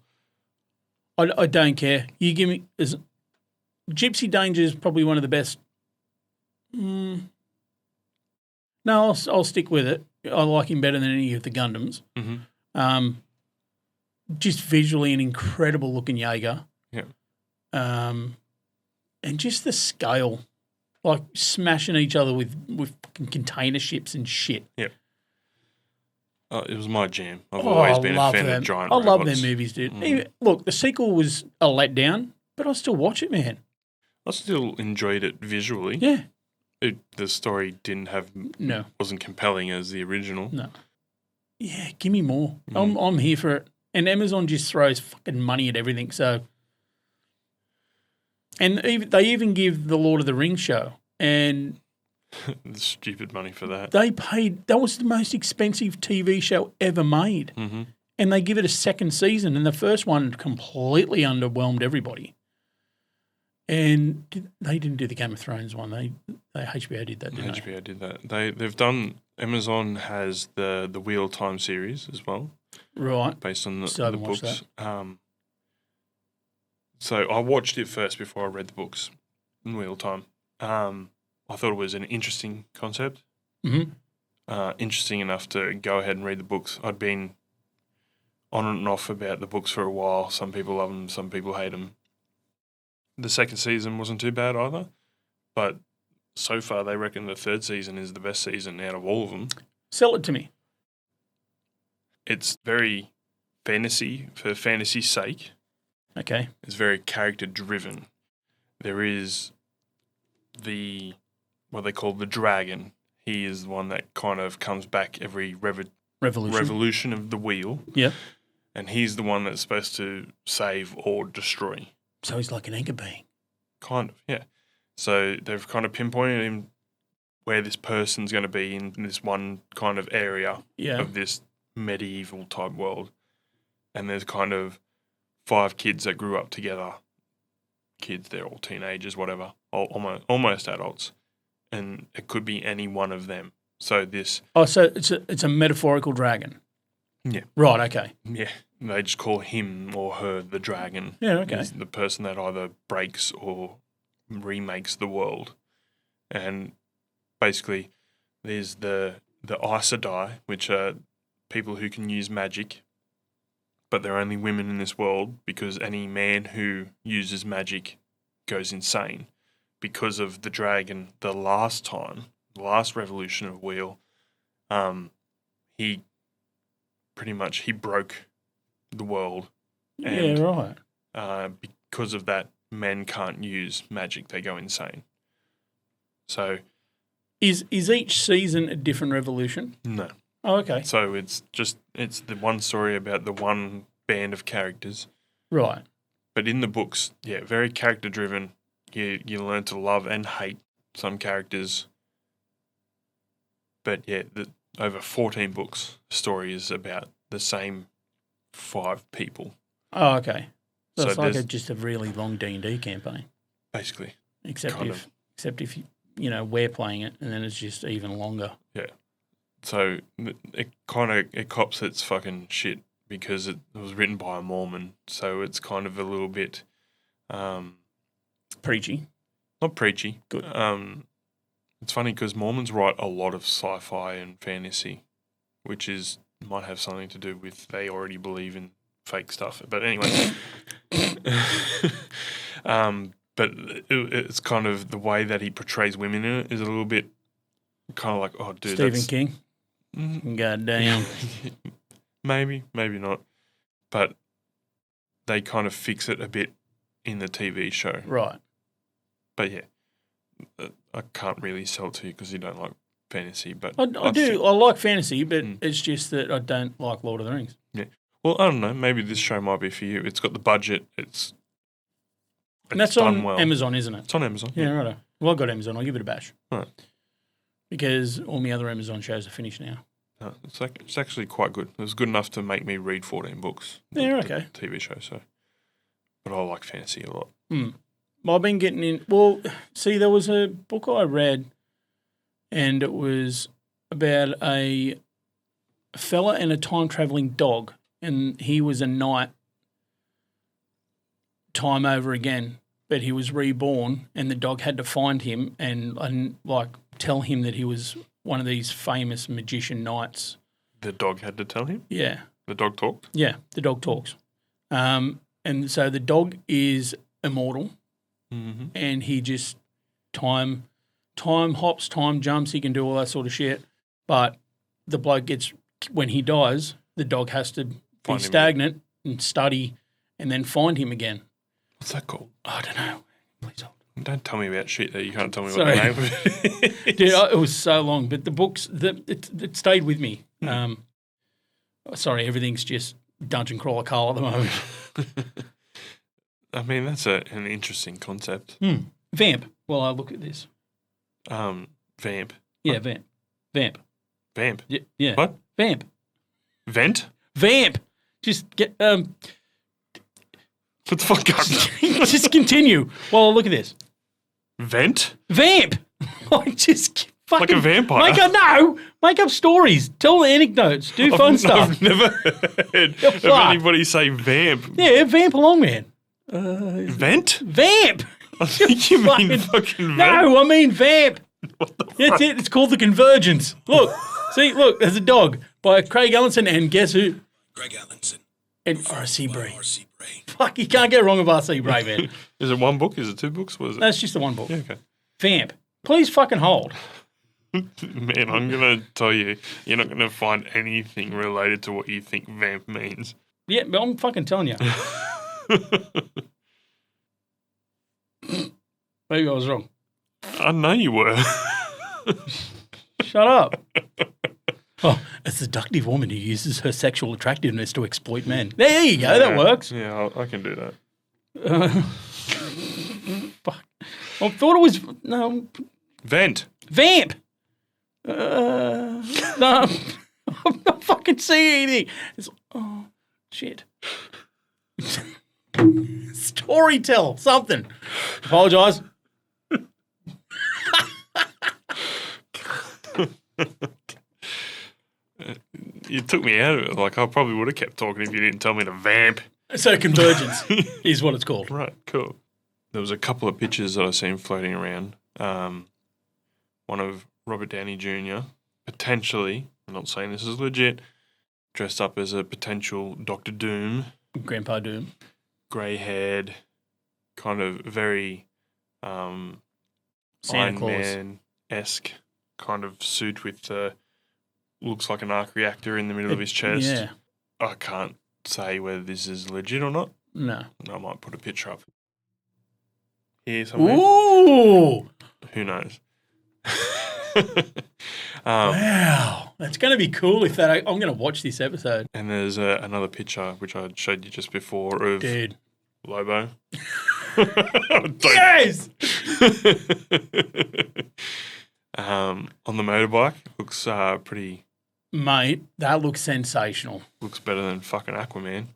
I don't care. You give me... Gypsy Danger is probably one of the best... No, I'll stick with it. I like him better than any of the Gundams. Mm-hmm. Just visually an incredible looking Jaeger. Yeah. And just the scale. Like smashing each other with container ships and shit. Yeah. It was my jam. I've always been a fan of giant robots. I love their movies, dude. Even, look, the sequel was a letdown, but I still watch it, man. I still enjoyed it visually. Yeah. The story wasn't compelling as the original. No. Yeah, give me more. I'm here for it. And Amazon just throws fucking money at everything. So, and they even give the Lord of the Rings show, and Stupid money for that. they paid. That was the most expensive TV show ever made, and they give it a second season. And the first one completely underwhelmed everybody. And they didn't do the Game of Thrones one. They HBO did that. Didn't they? HBO did that. They've done. Amazon has the Wheel of Time series as well, Right. based on the watched books. that. So I watched it first before I read the books in Wheel of Time. I thought it was an interesting concept. Interesting enough to go ahead and read the books. I'd been on and off about the books for a while. Some people love them, some people hate them. The second season wasn't too bad either, but so far they reckon the third season is the best season out of all of them. Sell it to me. It's very fantasy for fantasy's sake. Okay. It's very character driven. There is what they call the dragon. He is the one that kind of comes back every revolution of the wheel. Yeah. And he's the one that's supposed to save or destroy. So he's like an anchor being. Kind of, yeah. So they've kind of pinpointed him where this person's going to be in this one kind of area of this medieval type world. And there's kind of 5 kids that grew up together. Kids, they're all teenagers, whatever, almost adults. And it could be any one of them. So this... Oh, so it's a metaphorical dragon. Yeah. Right, okay. Yeah. They just call him or her the dragon. Yeah, okay. He's the person that either breaks or remakes the world. And basically there's the Aes Sedai, which are people who can use magic, but they're only women in this world because any man who uses magic goes insane because of the dragon. The last revolution of Wheel, he broke the world. And, right. Because of that, men can't use magic; they go insane. So, is each season a different revolution? No. Oh, okay. So it's the one story about the one band of characters. Right. But in the books, yeah, very character driven. You learn to love and hate some characters. But yeah, over 14 books, story is about the same 5 people. Oh, okay. So it's like just a really long D&D campaign. Basically. Except if we're playing it, and then it's just even longer. Yeah. So it cops its fucking shit because it was written by a Mormon. So it's kind of a little bit preachy. Not preachy. Good. It's funny because Mormons write a lot of sci-fi and fantasy, which might have something to do with they already believe in fake stuff. But anyway, but it's kind of the way that he portrays women in it is a little bit kind of like, oh, dude, Stephen King. God damn. Maybe not. But they kind of fix it a bit in the TV show. Right. But yeah, I can't really sell it to you because you don't like fantasy. But I do. I like fantasy, but it's just that I don't like Lord of the Rings. Yeah. Well, I don't know. Maybe this show might be for you. It's got the budget. It's and that's done on well. Amazon, isn't it? It's on Amazon. Yeah, right. Well, I've got Amazon. I'll give it a bash. All right. Because all my other Amazon shows are finished now. No, it's actually quite good. It was good enough to make me read 14 books. Yeah, okay. The TV show, so. But I like fantasy a lot. Well, I've been getting in. Well, see, there was a book I read, and it was about a fella and a time-traveling dog, and he was a knight time over again, but he was reborn, and the dog had to find him and tell him that he was one of these famous magician knights. The dog had to tell him? Yeah. The dog talked? Yeah, the dog talks. And so the dog is immortal, and he just time hops, time jumps. He can do all that sort of shit. But the bloke when he dies, the dog has to be stagnant and study and then find him again. What's that called? I don't know. Please hold. Don't tell me about shit that you can't tell me what the name of it is. Dude, it was so long, but the books, it stayed with me. Sorry, everything's just Dungeon Crawler Carl at the moment. I mean, that's an interesting concept. Vamp. Well, I look at this. Vamp. Yeah, Vamp. Vamp. Vamp. Yeah. What? Vamp. Vent? Vamp. Just get What the fuck? just continue. Well, look at this. Vent? Vamp. Like just fucking Like a vampire? Make up stories. Tell the anecdotes. Do fun stuff. I've never heard of anybody say vamp. Yeah, vamp along, man. Vent? Vamp. I think you mean fucking vent. No, I mean vamp. What the fuck? That's it. It's called The Convergence. Look. See, look, there's a dog by Craig Allenson and guess who? Greg Allenson. And R.C. Bray. R.C. Bray. Fuck, you can't go wrong with R.C. Bray, man. Is it one book? Is it two books? What is it? That's just the one book. Yeah, okay. Vamp. Please fucking hold. Man, I'm going to tell you, you're not going to find anything related to what you think vamp means. Yeah, but I'm fucking telling you. Maybe I was wrong. I know you were. Shut up. Oh, a seductive woman who uses her sexual attractiveness to exploit men. There you go. That works. Yeah, I can do that. Fuck. I thought it was no Vent. vamp. No, I'm not fucking seeing anything. Oh shit. Storytell something. Apologise. You took me out of it. Like, I probably would have kept talking if you didn't tell me to vamp. So convergence is what it's called. Right, cool. There was a couple of pictures that I seen floating around. One of Robert Downey Jr., potentially, I'm not saying this is legit, dressed up as a potential Doctor Doom. Grandpa Doom. Grey-haired, kind of very Santa Iron Claus. Man-esque kind of suit with looks like an arc reactor in the middle of his chest. Yeah. I can't say whether this is legit or not. No. I might put a picture up here somewhere. Ooh. Who knows? Wow. That's going to be cool if that. I'm going to watch this episode. And there's another picture, which I showed you just before, of Dude. Lobo. Yes! On the motorbike. Looks pretty... Mate, that looks sensational. Looks better than fucking Aquaman.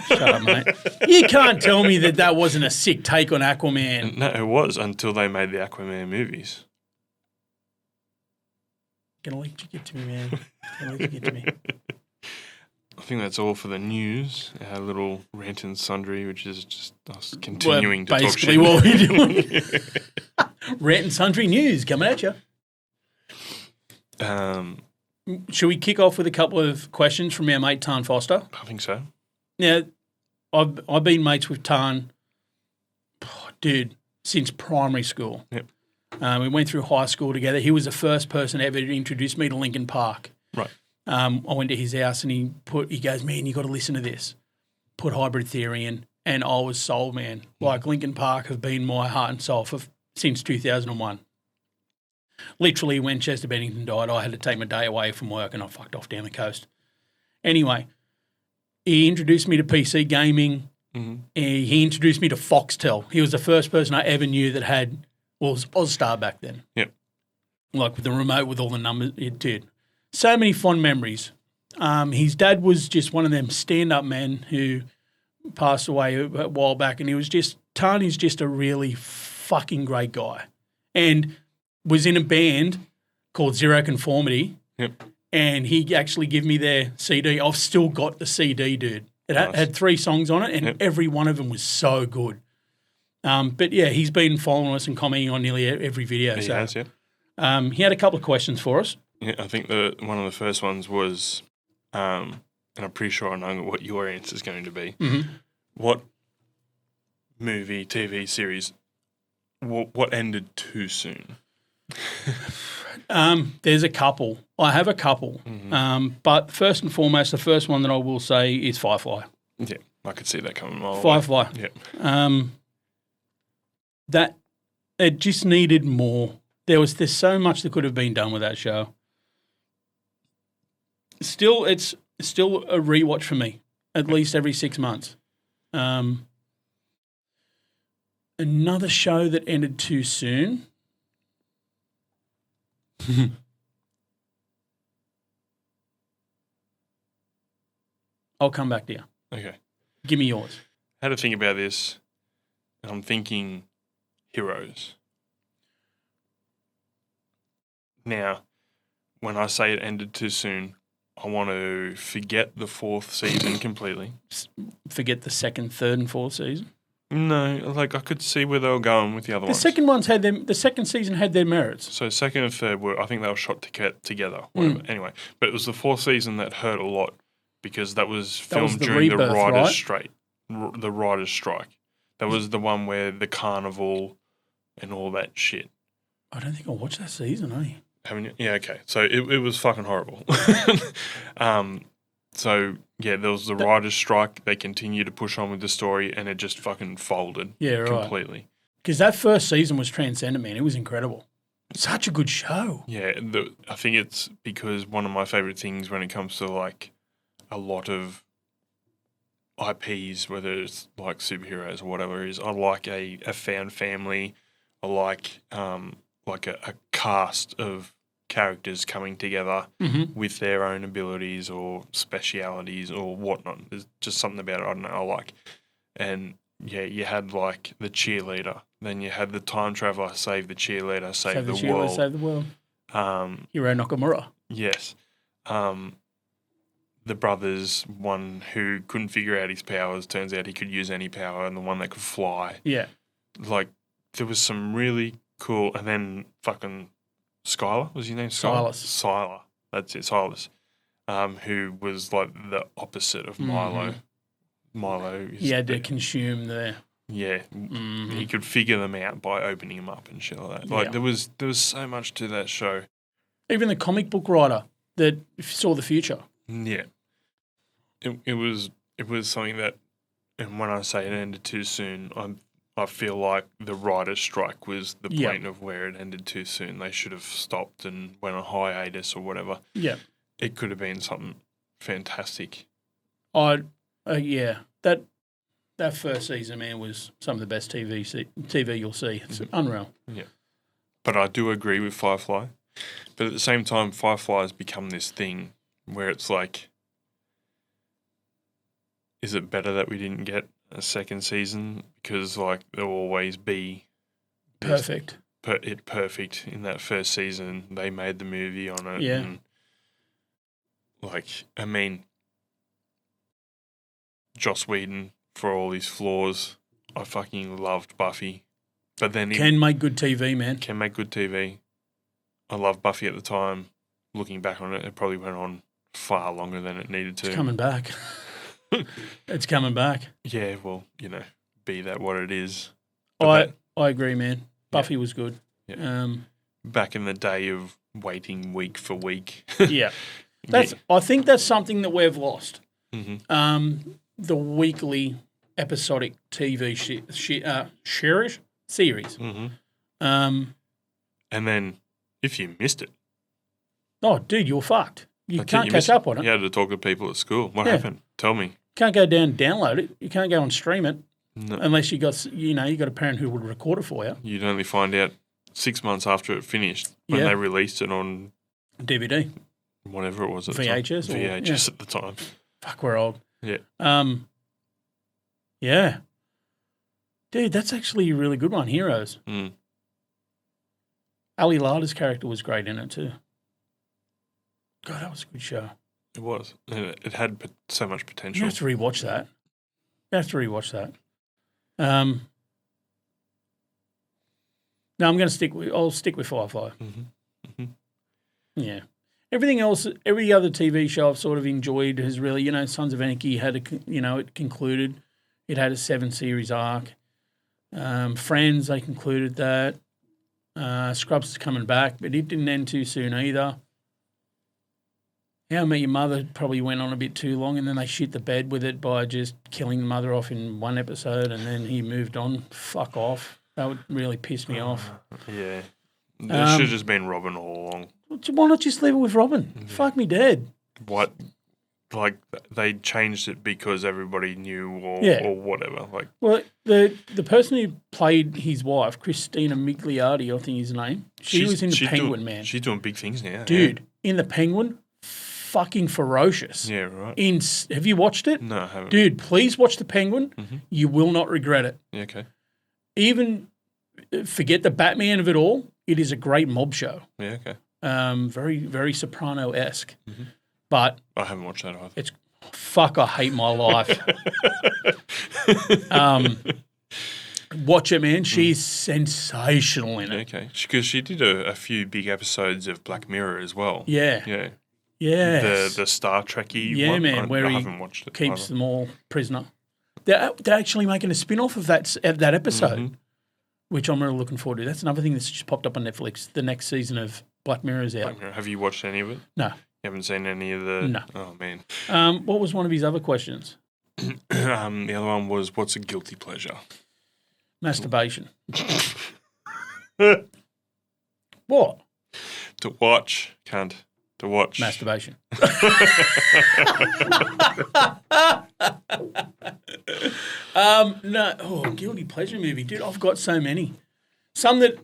Shut up, mate. You can't tell me that wasn't a sick take on Aquaman. No, it was until they made the Aquaman movies. Gonna let you get to me, man. Gonna let you get to me. I think that's all for the news. Our little rant and sundry, which is just us continuing to talk shit. Basically what we're doing. Rant and Sundry news coming at you. Should we kick off with a couple of questions from our mate Tarn Foster? I think so. Now, I've been mates with Tarn, dude, since primary school. Yep. We went through high school together. He was the first person ever to introduce me to Linkin Park. Right. I went to his house and he goes, man, you got to listen to this. Put Hybrid Theory in, and I was sold, man. Like Linkin Park have been my heart and soul since 2001. Literally, when Chester Bennington died, I had to take my day away from work and I fucked off down the coast. Anyway, he introduced me to PC gaming. Mm-hmm. He introduced me to Foxtel. He was the first person I ever knew that had, well, it was Ozstar back then. Yep. Like with the remote with all the numbers. It did. So many fond memories. His dad was just one of them stand-up men who passed away a while back, and he was just, Tony's just a really fucking great guy. And was in a band called Zero Conformity. Yep. And he actually gave me their CD. I've still got the CD, dude. It Nice. had 3 songs on it, and Yep. every one of them was so good. But yeah, he's been following us and commenting on nearly every video. He so has, yeah. he had a couple of questions for us. Yeah, I think one of the first ones was, and I'm pretty sure I know what your answer is going to be. Mm-hmm. What movie, TV series, what ended too soon? There's a couple. I have a couple. Mm-hmm. But first and foremost, the first one that I will say is Firefly. Yeah, I could see that coming a mile away. Firefly. Yeah. That it just needed more. There's so much that could have been done with that show. Still, it's still a rewatch for me, at least every 6 months. Another show that ended too soon. I'll come back to you. Okay. Give me yours. I had to think about this, and I'm thinking Heroes. Now, when I say it ended too soon, I want to forget the 4th season completely. Forget the 2nd, 3rd, and 4th season. No, like I could see where they were going with the other ones. The second season had their merits. So 2nd and 3rd were, I think they were shot together. Whatever. Anyway, but it was the 4th season that hurt a lot because that was filmed during the writers' strike. The writers' strike. That was the one where the carnival and all that shit. I don't think I watched that season, eh? Haven't you? Yeah, okay. So it was fucking horrible. So, yeah, there was the writer's strike. They continued to push on with the story, and it just fucking folded completely. Because that first season was transcendent, man. It was incredible. Such a good show. Yeah, I think it's because one of my favourite things when it comes to, like, a lot of IPs, whether it's, like, superheroes or whatever, is I like a found family. I like a cast of characters coming together with their own abilities or specialities or whatnot. There's just something about it, I don't know, I like. And yeah, you had like the cheerleader, then you had the time traveler, save the cheerleader, save the world. Save the world. Hiro Nakamura. Yes. The brothers, one who couldn't figure out his powers, turns out he could use any power, and the one that could fly. Yeah. Like, there was some really cool, and then fucking Skylar, was his name? Sylar. That's it, Silas. Who was like the opposite of Milo. Milo is... He had to consume the... Yeah. He could figure them out by opening them up and shit like that. Like, there was so much to that show. Even the comic book writer that saw the future. Yeah. It was something that, and when I say it ended too soon, I feel like the writer's strike was the point of where it ended too soon. They should have stopped and went on hiatus or whatever. Yeah. It could have been something fantastic. That first season, man, was some of the best TV you'll see. It's unreal. Yeah. But I do agree with Firefly. But at the same time, Firefly has become this thing where it's like, is it better that we didn't get a second season? Because, like, there'll always be... Perfect. Perfect in that first season. They made the movie on it. Yeah. And, like, I mean, Joss Whedon, for all his flaws, I fucking loved Buffy. But then... Can make good TV, man. Can make good TV. I loved Buffy at the time. Looking back on it, it probably went on far longer than it needed to. It's coming back. It's coming back. Yeah, well, be that what it is. I agree, man. Buffy was good. Yeah. Back in the day of waiting week for week. Yeah. I think that's something that we've lost. Mm-hmm. The weekly episodic TV series. Mm-hmm. And then if you missed it. Oh, dude, you're fucked. You can't catch up on it. You had to talk to people at school. What happened? Tell me. Can't go down and download it. You can't go and stream it. No. Unless you got a parent who would record it for you. You'd only find out 6 months after it finished when they released it on DVD. Whatever it was at VHS the time. VHS at the time. Fuck, we're old. Yeah. Yeah. Dude, that's actually a really good one, Heroes. Mm. Ali Larder's character was great in it too. God, that was a good show. It was. It had so much potential. You have to rewatch that. No, I'm going to I'll stick with Firefly. Mm-hmm. Mm-hmm. Yeah. Everything else, every other TV show I've sort of enjoyed has really, Sons of Anarchy had it concluded. It had a 7-series arc. Friends, they concluded that. Scrubs is coming back, but it didn't end too soon either. How I Met Your Mother probably went on a bit too long, and then they shit the bed with it by just killing the mother off in one episode, and then he moved on. Fuck off. That would really piss me off. Yeah. There should have just been Robin all along. Why not just leave it with Robin? Yeah. Fuck me dead. what, like they changed it because everybody knew or whatever. Like, well, the person who played his wife, Christina Migliotti, I think is her name, she was in the Penguin, man. She's doing big things now. Dude, in the Penguin, fucking ferocious. Yeah, right. Have you watched it? No, I haven't. Dude, please watch the Penguin. Mm-hmm. You will not regret it. Yeah, okay. Even forget the Batman of it all. It is a great mob show. Yeah, okay. Very, very Soprano-esque. Mm-hmm. But I haven't watched that either. It's fuck. I hate my life. Watch it, man. She's sensational in it. Okay, because she did a few big episodes of Black Mirror as well. Yeah. Yeah. Yeah. The Star Trek-y one. Man, where I he haven't watched it keeps either. them all prisoner. They're actually making a spin-off of that episode, which I'm really looking forward to. That's another thing that's just popped up on Netflix. The next season of Black Mirror is out. Black Mirror. Have you watched any of it? No. You haven't seen any of the... No. Oh, man. What was one of his other questions? The other one was, what's a guilty pleasure? Masturbation. What? To watch. Can't. To watch. Masturbation. No. Oh, guilty pleasure movie. Dude, I've got so many. Some that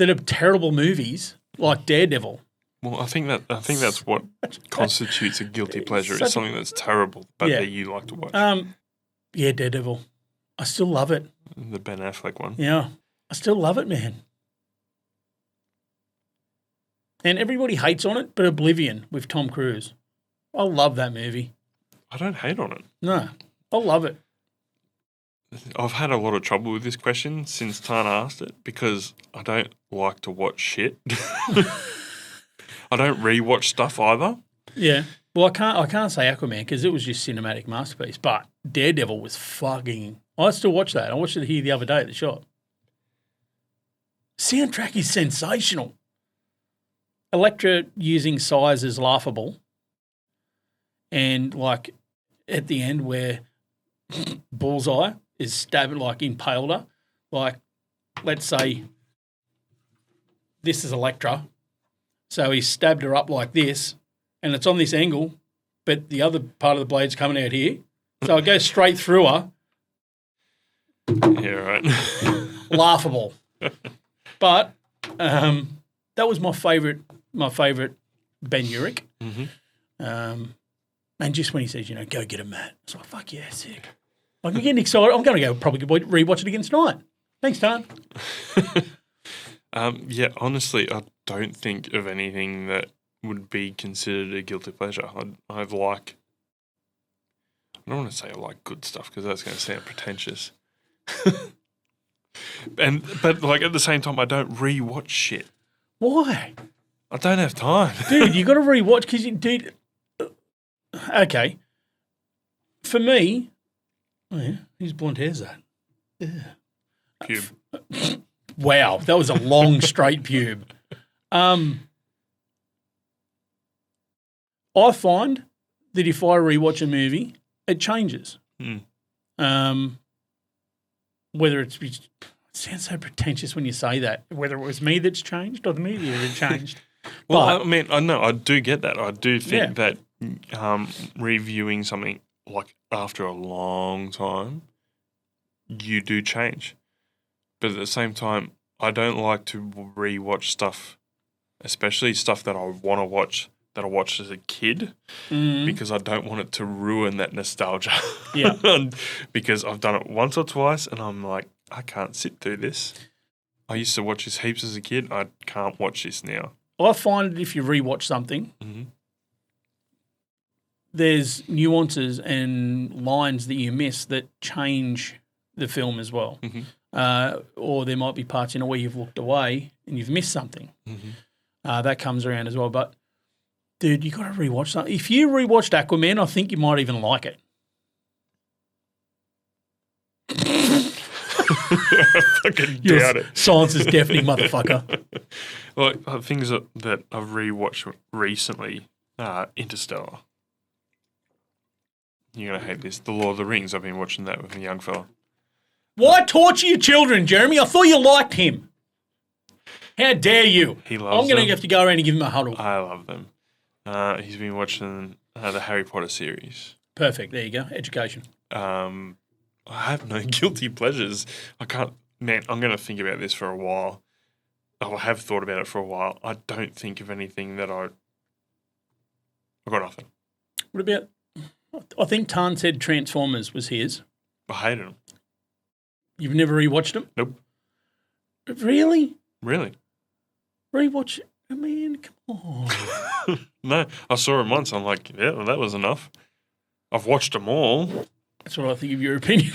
are terrible movies, like Daredevil. Well, I think that's what constitutes a guilty pleasure. It's something that's terrible, but that you like to watch. Yeah, Daredevil. I still love it. The Ben Affleck one. Yeah. I still love it, man. And everybody hates on it, but Oblivion with Tom Cruise. I love that movie. I don't hate on it. No, I love it. I've had a lot of trouble with this question since Tana asked it because I don't like to watch shit. I don't rewatch stuff either. Yeah. Well, I can't say Aquaman because it was just cinematic masterpiece, but Daredevil was fucking... I still watch that. I watched it here the other day at the shop. Soundtrack is sensational. Elektra using size is laughable. And, like, at the end where Bullseye is stabbed, like, impaled her, like, let's say this is Elektra. So he stabbed her up like this, and it's on this angle, but the other part of the blade's coming out here. So it goes straight through her. Yeah, right. Laughable. But that was my favourite Ben Urich. Mm-hmm. And just when he says, go get a mat. It's like, fuck yeah, sick. Like, I'm getting excited. I'm going to go probably rewatch it again tonight. Thanks, Tan. Yeah, honestly, I don't think of anything that would be considered a guilty pleasure. I don't want to say I like good stuff because that's going to sound pretentious. But like at the same time, I don't rewatch shit. Why? I don't have time, dude. You got to rewatch because dude. Okay, for me, whose blonde hair's that? Yeah. Pube. Wow, that was a long straight pube. I find that if I rewatch a movie, it changes. Whether it sounds so pretentious when you say that, whether it was me that's changed or the movie that had changed. Well, I mean, I know, I do get that. I do think that reviewing something like after a long time, you do change. But at the same time, I don't like to rewatch stuff, especially stuff that I want to watch that I watched as a kid, because I don't want it to ruin that nostalgia. Yeah. Because I've done it once or twice and I'm like, I can't sit through this. I used to watch this heaps as a kid. I can't watch this now. I find that if you rewatch something, there's nuances and lines that you miss that change the film as well. Or there might be parts in it where you've looked away and you've missed something. That comes around as well. But, dude, you got to rewatch something. If you rewatched Aquaman, I think you might even like it. I fucking doubt it. Silence is deafening, motherfucker. Well, things that I've rewatched recently, Interstellar. You're going to hate this. The Lord of the Rings, I've been watching that with a young fella. Why torture your children, Jeremy? I thought you liked him. How dare you? He loves I'm going to have to go around and give him a huddle. I love them. He's been watching The Harry Potter series. Perfect. There you go. Education. I have no guilty pleasures. I can't. Man, I'm going to think about this for a while. I have thought about it for a while. I don't think of anything that I've got nothing. What about? I think Tan said Transformers was his. I hated them. You've never rewatched them? Nope. Really? Really? Rewatch it? I mean, come on. No, I saw it once. I'm like, yeah, well, that was enough. I've watched them all. That's what I think of your opinion.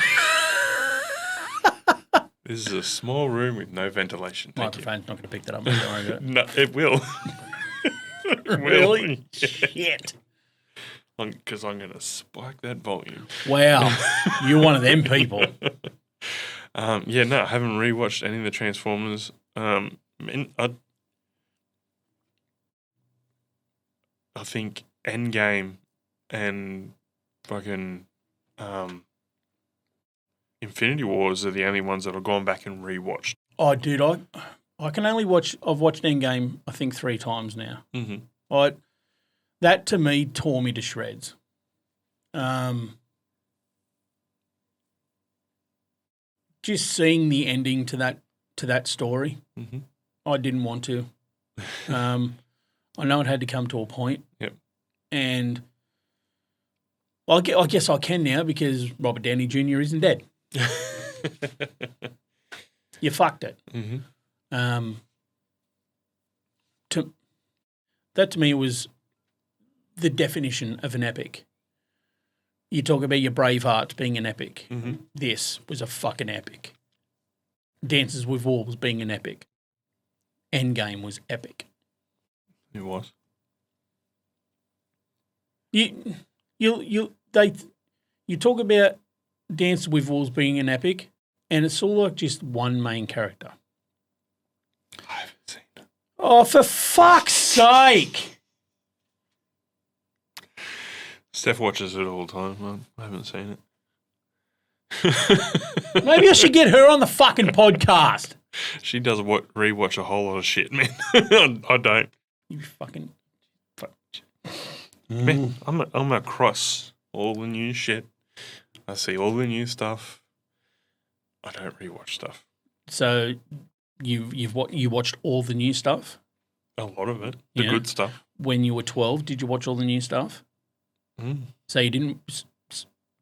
This is a small room with no ventilation. Thank you. Microphone's not going to pick that up. Don't worry about it. No, it will. It will. Really? Shit. Because I'm going to spike that volume. Wow. You're one of them people. Yeah, no, I haven't rewatched any of the Transformers. I think Endgame and fucking Infinity Wars are the only ones that I've gone back and rewatched. Oh, dude, I can only watch. I've watched Endgame, I think, 3 times now. Mm-hmm. That to me tore me to shreds. Just seeing the ending to that story, Mm-hmm. I didn't want to. I know it had to come to a point. Yep. And I guess I can now because Robert Downey Jr. isn't dead. You fucked it. Mm-hmm. That to me was the definition of an epic. You talk about your Bravehearts being an epic. Mm-hmm. This was a fucking epic. Dances with Wolves being an epic. Endgame was epic. It was. You talk about Dances with Wolves being an epic, and it's all like just one main character. I haven't seen it. Oh, for fuck's sake! Steph watches it all the time, man. I haven't seen it. Maybe I should get her on the fucking podcast. She does rewatch a whole lot of shit, man. I don't. You fucking... Man, I'm across all the new shit. I see all the new stuff. I don't rewatch stuff. So you watched all the new stuff? A lot of it. The Yeah. good stuff. When you were 12, did you watch all the new stuff? Mm. So you didn't...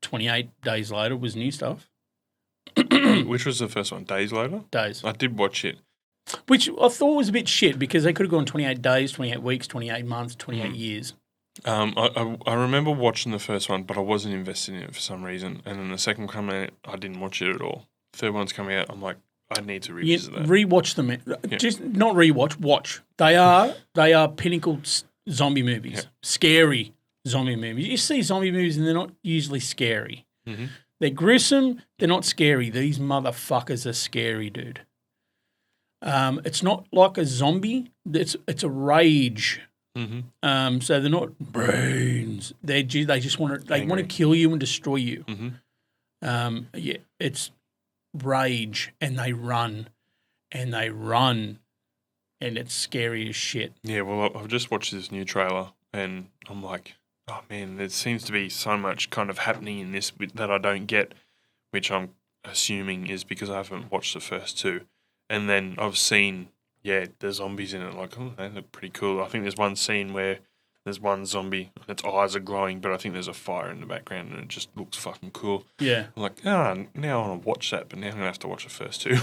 28 days later was new stuff? Which was the first one? Days Later? Days. I did watch it. Which I thought was a bit shit because they could have gone 28 days, 28 weeks, 28 months, 28 years. I remember watching the first one, but I wasn't invested in it for some reason. And then the second one came out, I didn't watch it at all. Third one's coming out, I'm like, I need to revisit that. Rewatch them. Yeah. Just not rewatch, watch. They are pinnacle zombie movies. Yeah. Scary zombie movies. You see zombie movies and they're not usually scary. Mm-hmm. They're gruesome. They're not scary. These motherfuckers are scary, dude. It's not like a zombie. It's a rage. Mm-hmm. So they're not brains. They just want to Angry. kill you and destroy you. Mm-hmm. Yeah, it's rage, and they run, and it's scary as shit. Yeah, well, I've just watched this new trailer, and I'm like, oh man, there seems to be so much kind of happening in this that I don't get, which I'm assuming is because I haven't watched the first two. And then I've seen, the zombies in it, like, oh, they look pretty cool. I think there's one scene where there's one zombie, and its eyes are glowing, but I think there's a fire in the background, and it just looks fucking cool. Yeah. I'm like, now I want to watch that, but now I'm going to have to watch the first two.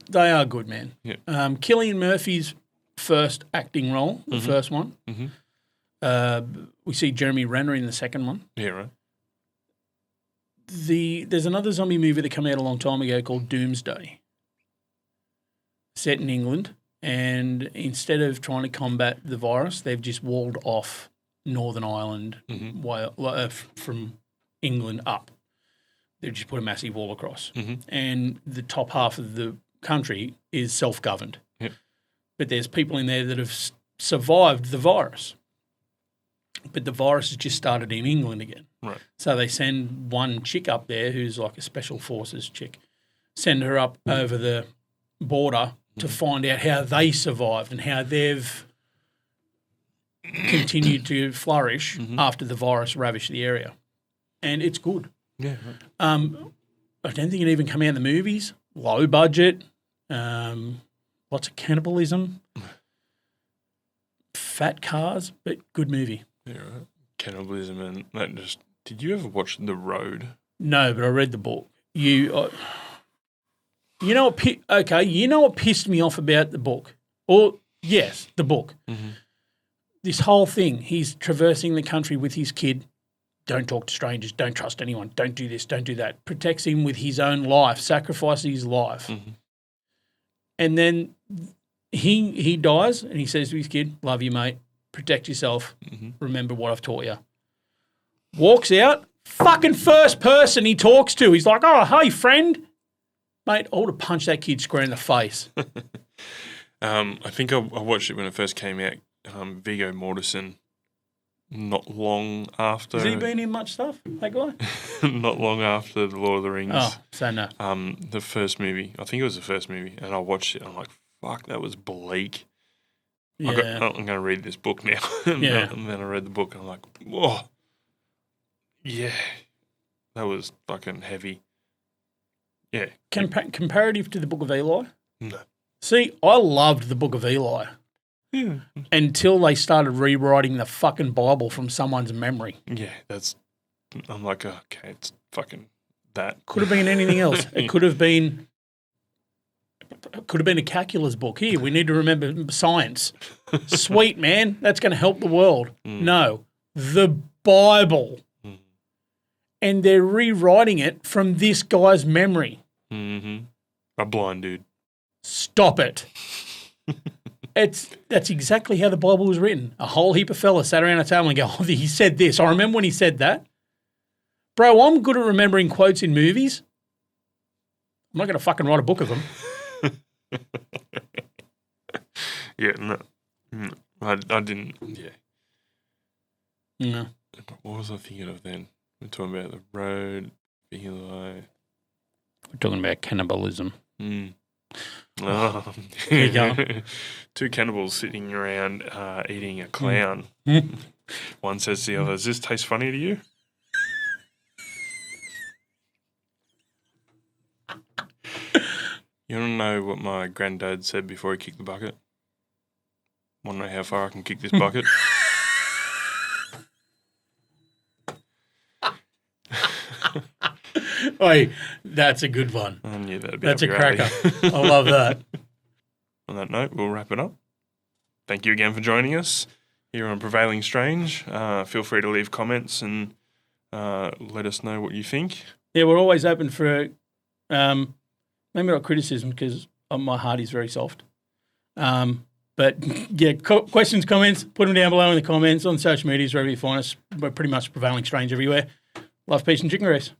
They are good, man. Yeah. Cillian Murphy's first acting role, the first one. Mm-hmm. We see Jeremy Renner in the second one. Yeah, right. There's another zombie movie that came out a long time ago called Doomsday, set in England, and instead of trying to combat the virus, they've just walled off Northern Ireland from England up. They've just put a massive wall across. Mm-hmm. And the top half of the country is self-governed. Yep. But there's people in there that have survived the virus. But the virus has just started in England again. Right. So they send one chick up there who's like a special forces chick, send her up over the border to find out how they survived and how they've continued to flourish after the virus ravaged the area. And it's good. Yeah. I don't think it even came out in the movies. Low budget, lots of cannibalism, fat cars, but good movie. Yeah, right. Cannibalism and that just. Did you ever watch The Road? No, but I read the book. You know what pissed me off about the book? Or yes, the book. Mm-hmm. This whole thing. He's traversing the country with his kid. Don't talk to strangers. Don't trust anyone. Don't do this. Don't do that. Protects him with his own life. Sacrifices his life. Mm-hmm. And then he dies and he says to his kid, "Love you, mate. Protect yourself. Remember what I've taught you." Walks out. Fucking first person he talks to. He's like, "Oh, hey, friend." Mate, I would have punched that kid square in the face. I think I watched it when it first came out. Viggo Mortensen. Not long after. Has he been in much stuff, that guy? Not long after The Lord of the Rings. Oh, so no. The first movie. I think it was the first movie. And I watched it. And I'm like, fuck, that was bleak. Yeah. I'm going to read this book now. And then I read the book and I'm like, whoa. Yeah. That was fucking heavy. Yeah. Comparative to the Book of Eli? No. See, I loved the Book of Eli. Yeah. Until they started rewriting the fucking Bible from someone's memory. Yeah, I'm like, okay, it's fucking that. Could have been anything else. It could have been a calculus book. Here, we need to remember science. Sweet, man. That's going to help the world. No, the Bible. And they're rewriting it from this guy's memory. Mm-hmm. A blind dude. Stop it. That's exactly how the Bible was written. A whole heap of fellas sat around a table and go, "Oh, he said this. I remember when he said that." Bro, I'm good at remembering quotes in movies. I'm not going to fucking write a book of them. Yeah, no. I didn't, yeah. No. What was I thinking of then? We're talking about The Road, Eli. We're talking about cannibalism. Oh. There you go. Two cannibals sitting around eating a clown. One says to the other, "Does this taste funny to you?" You want to know what my granddad said before he kicked the bucket? Want to know how far I can kick this bucket? Oi, that's a good one. I knew that'd be That's a up your alley. cracker. I love that. On that note, we'll wrap it up. Thank you again for joining us here on Prevailing Strange. Feel free to leave comments and let us know what you think. Yeah, we're always open for maybe not criticism because my heart is very soft. But yeah, questions, comments, put them down below in the comments on social medias, wherever you find us. We're pretty much Prevailing Strange everywhere. Love, peace, and chicken grease.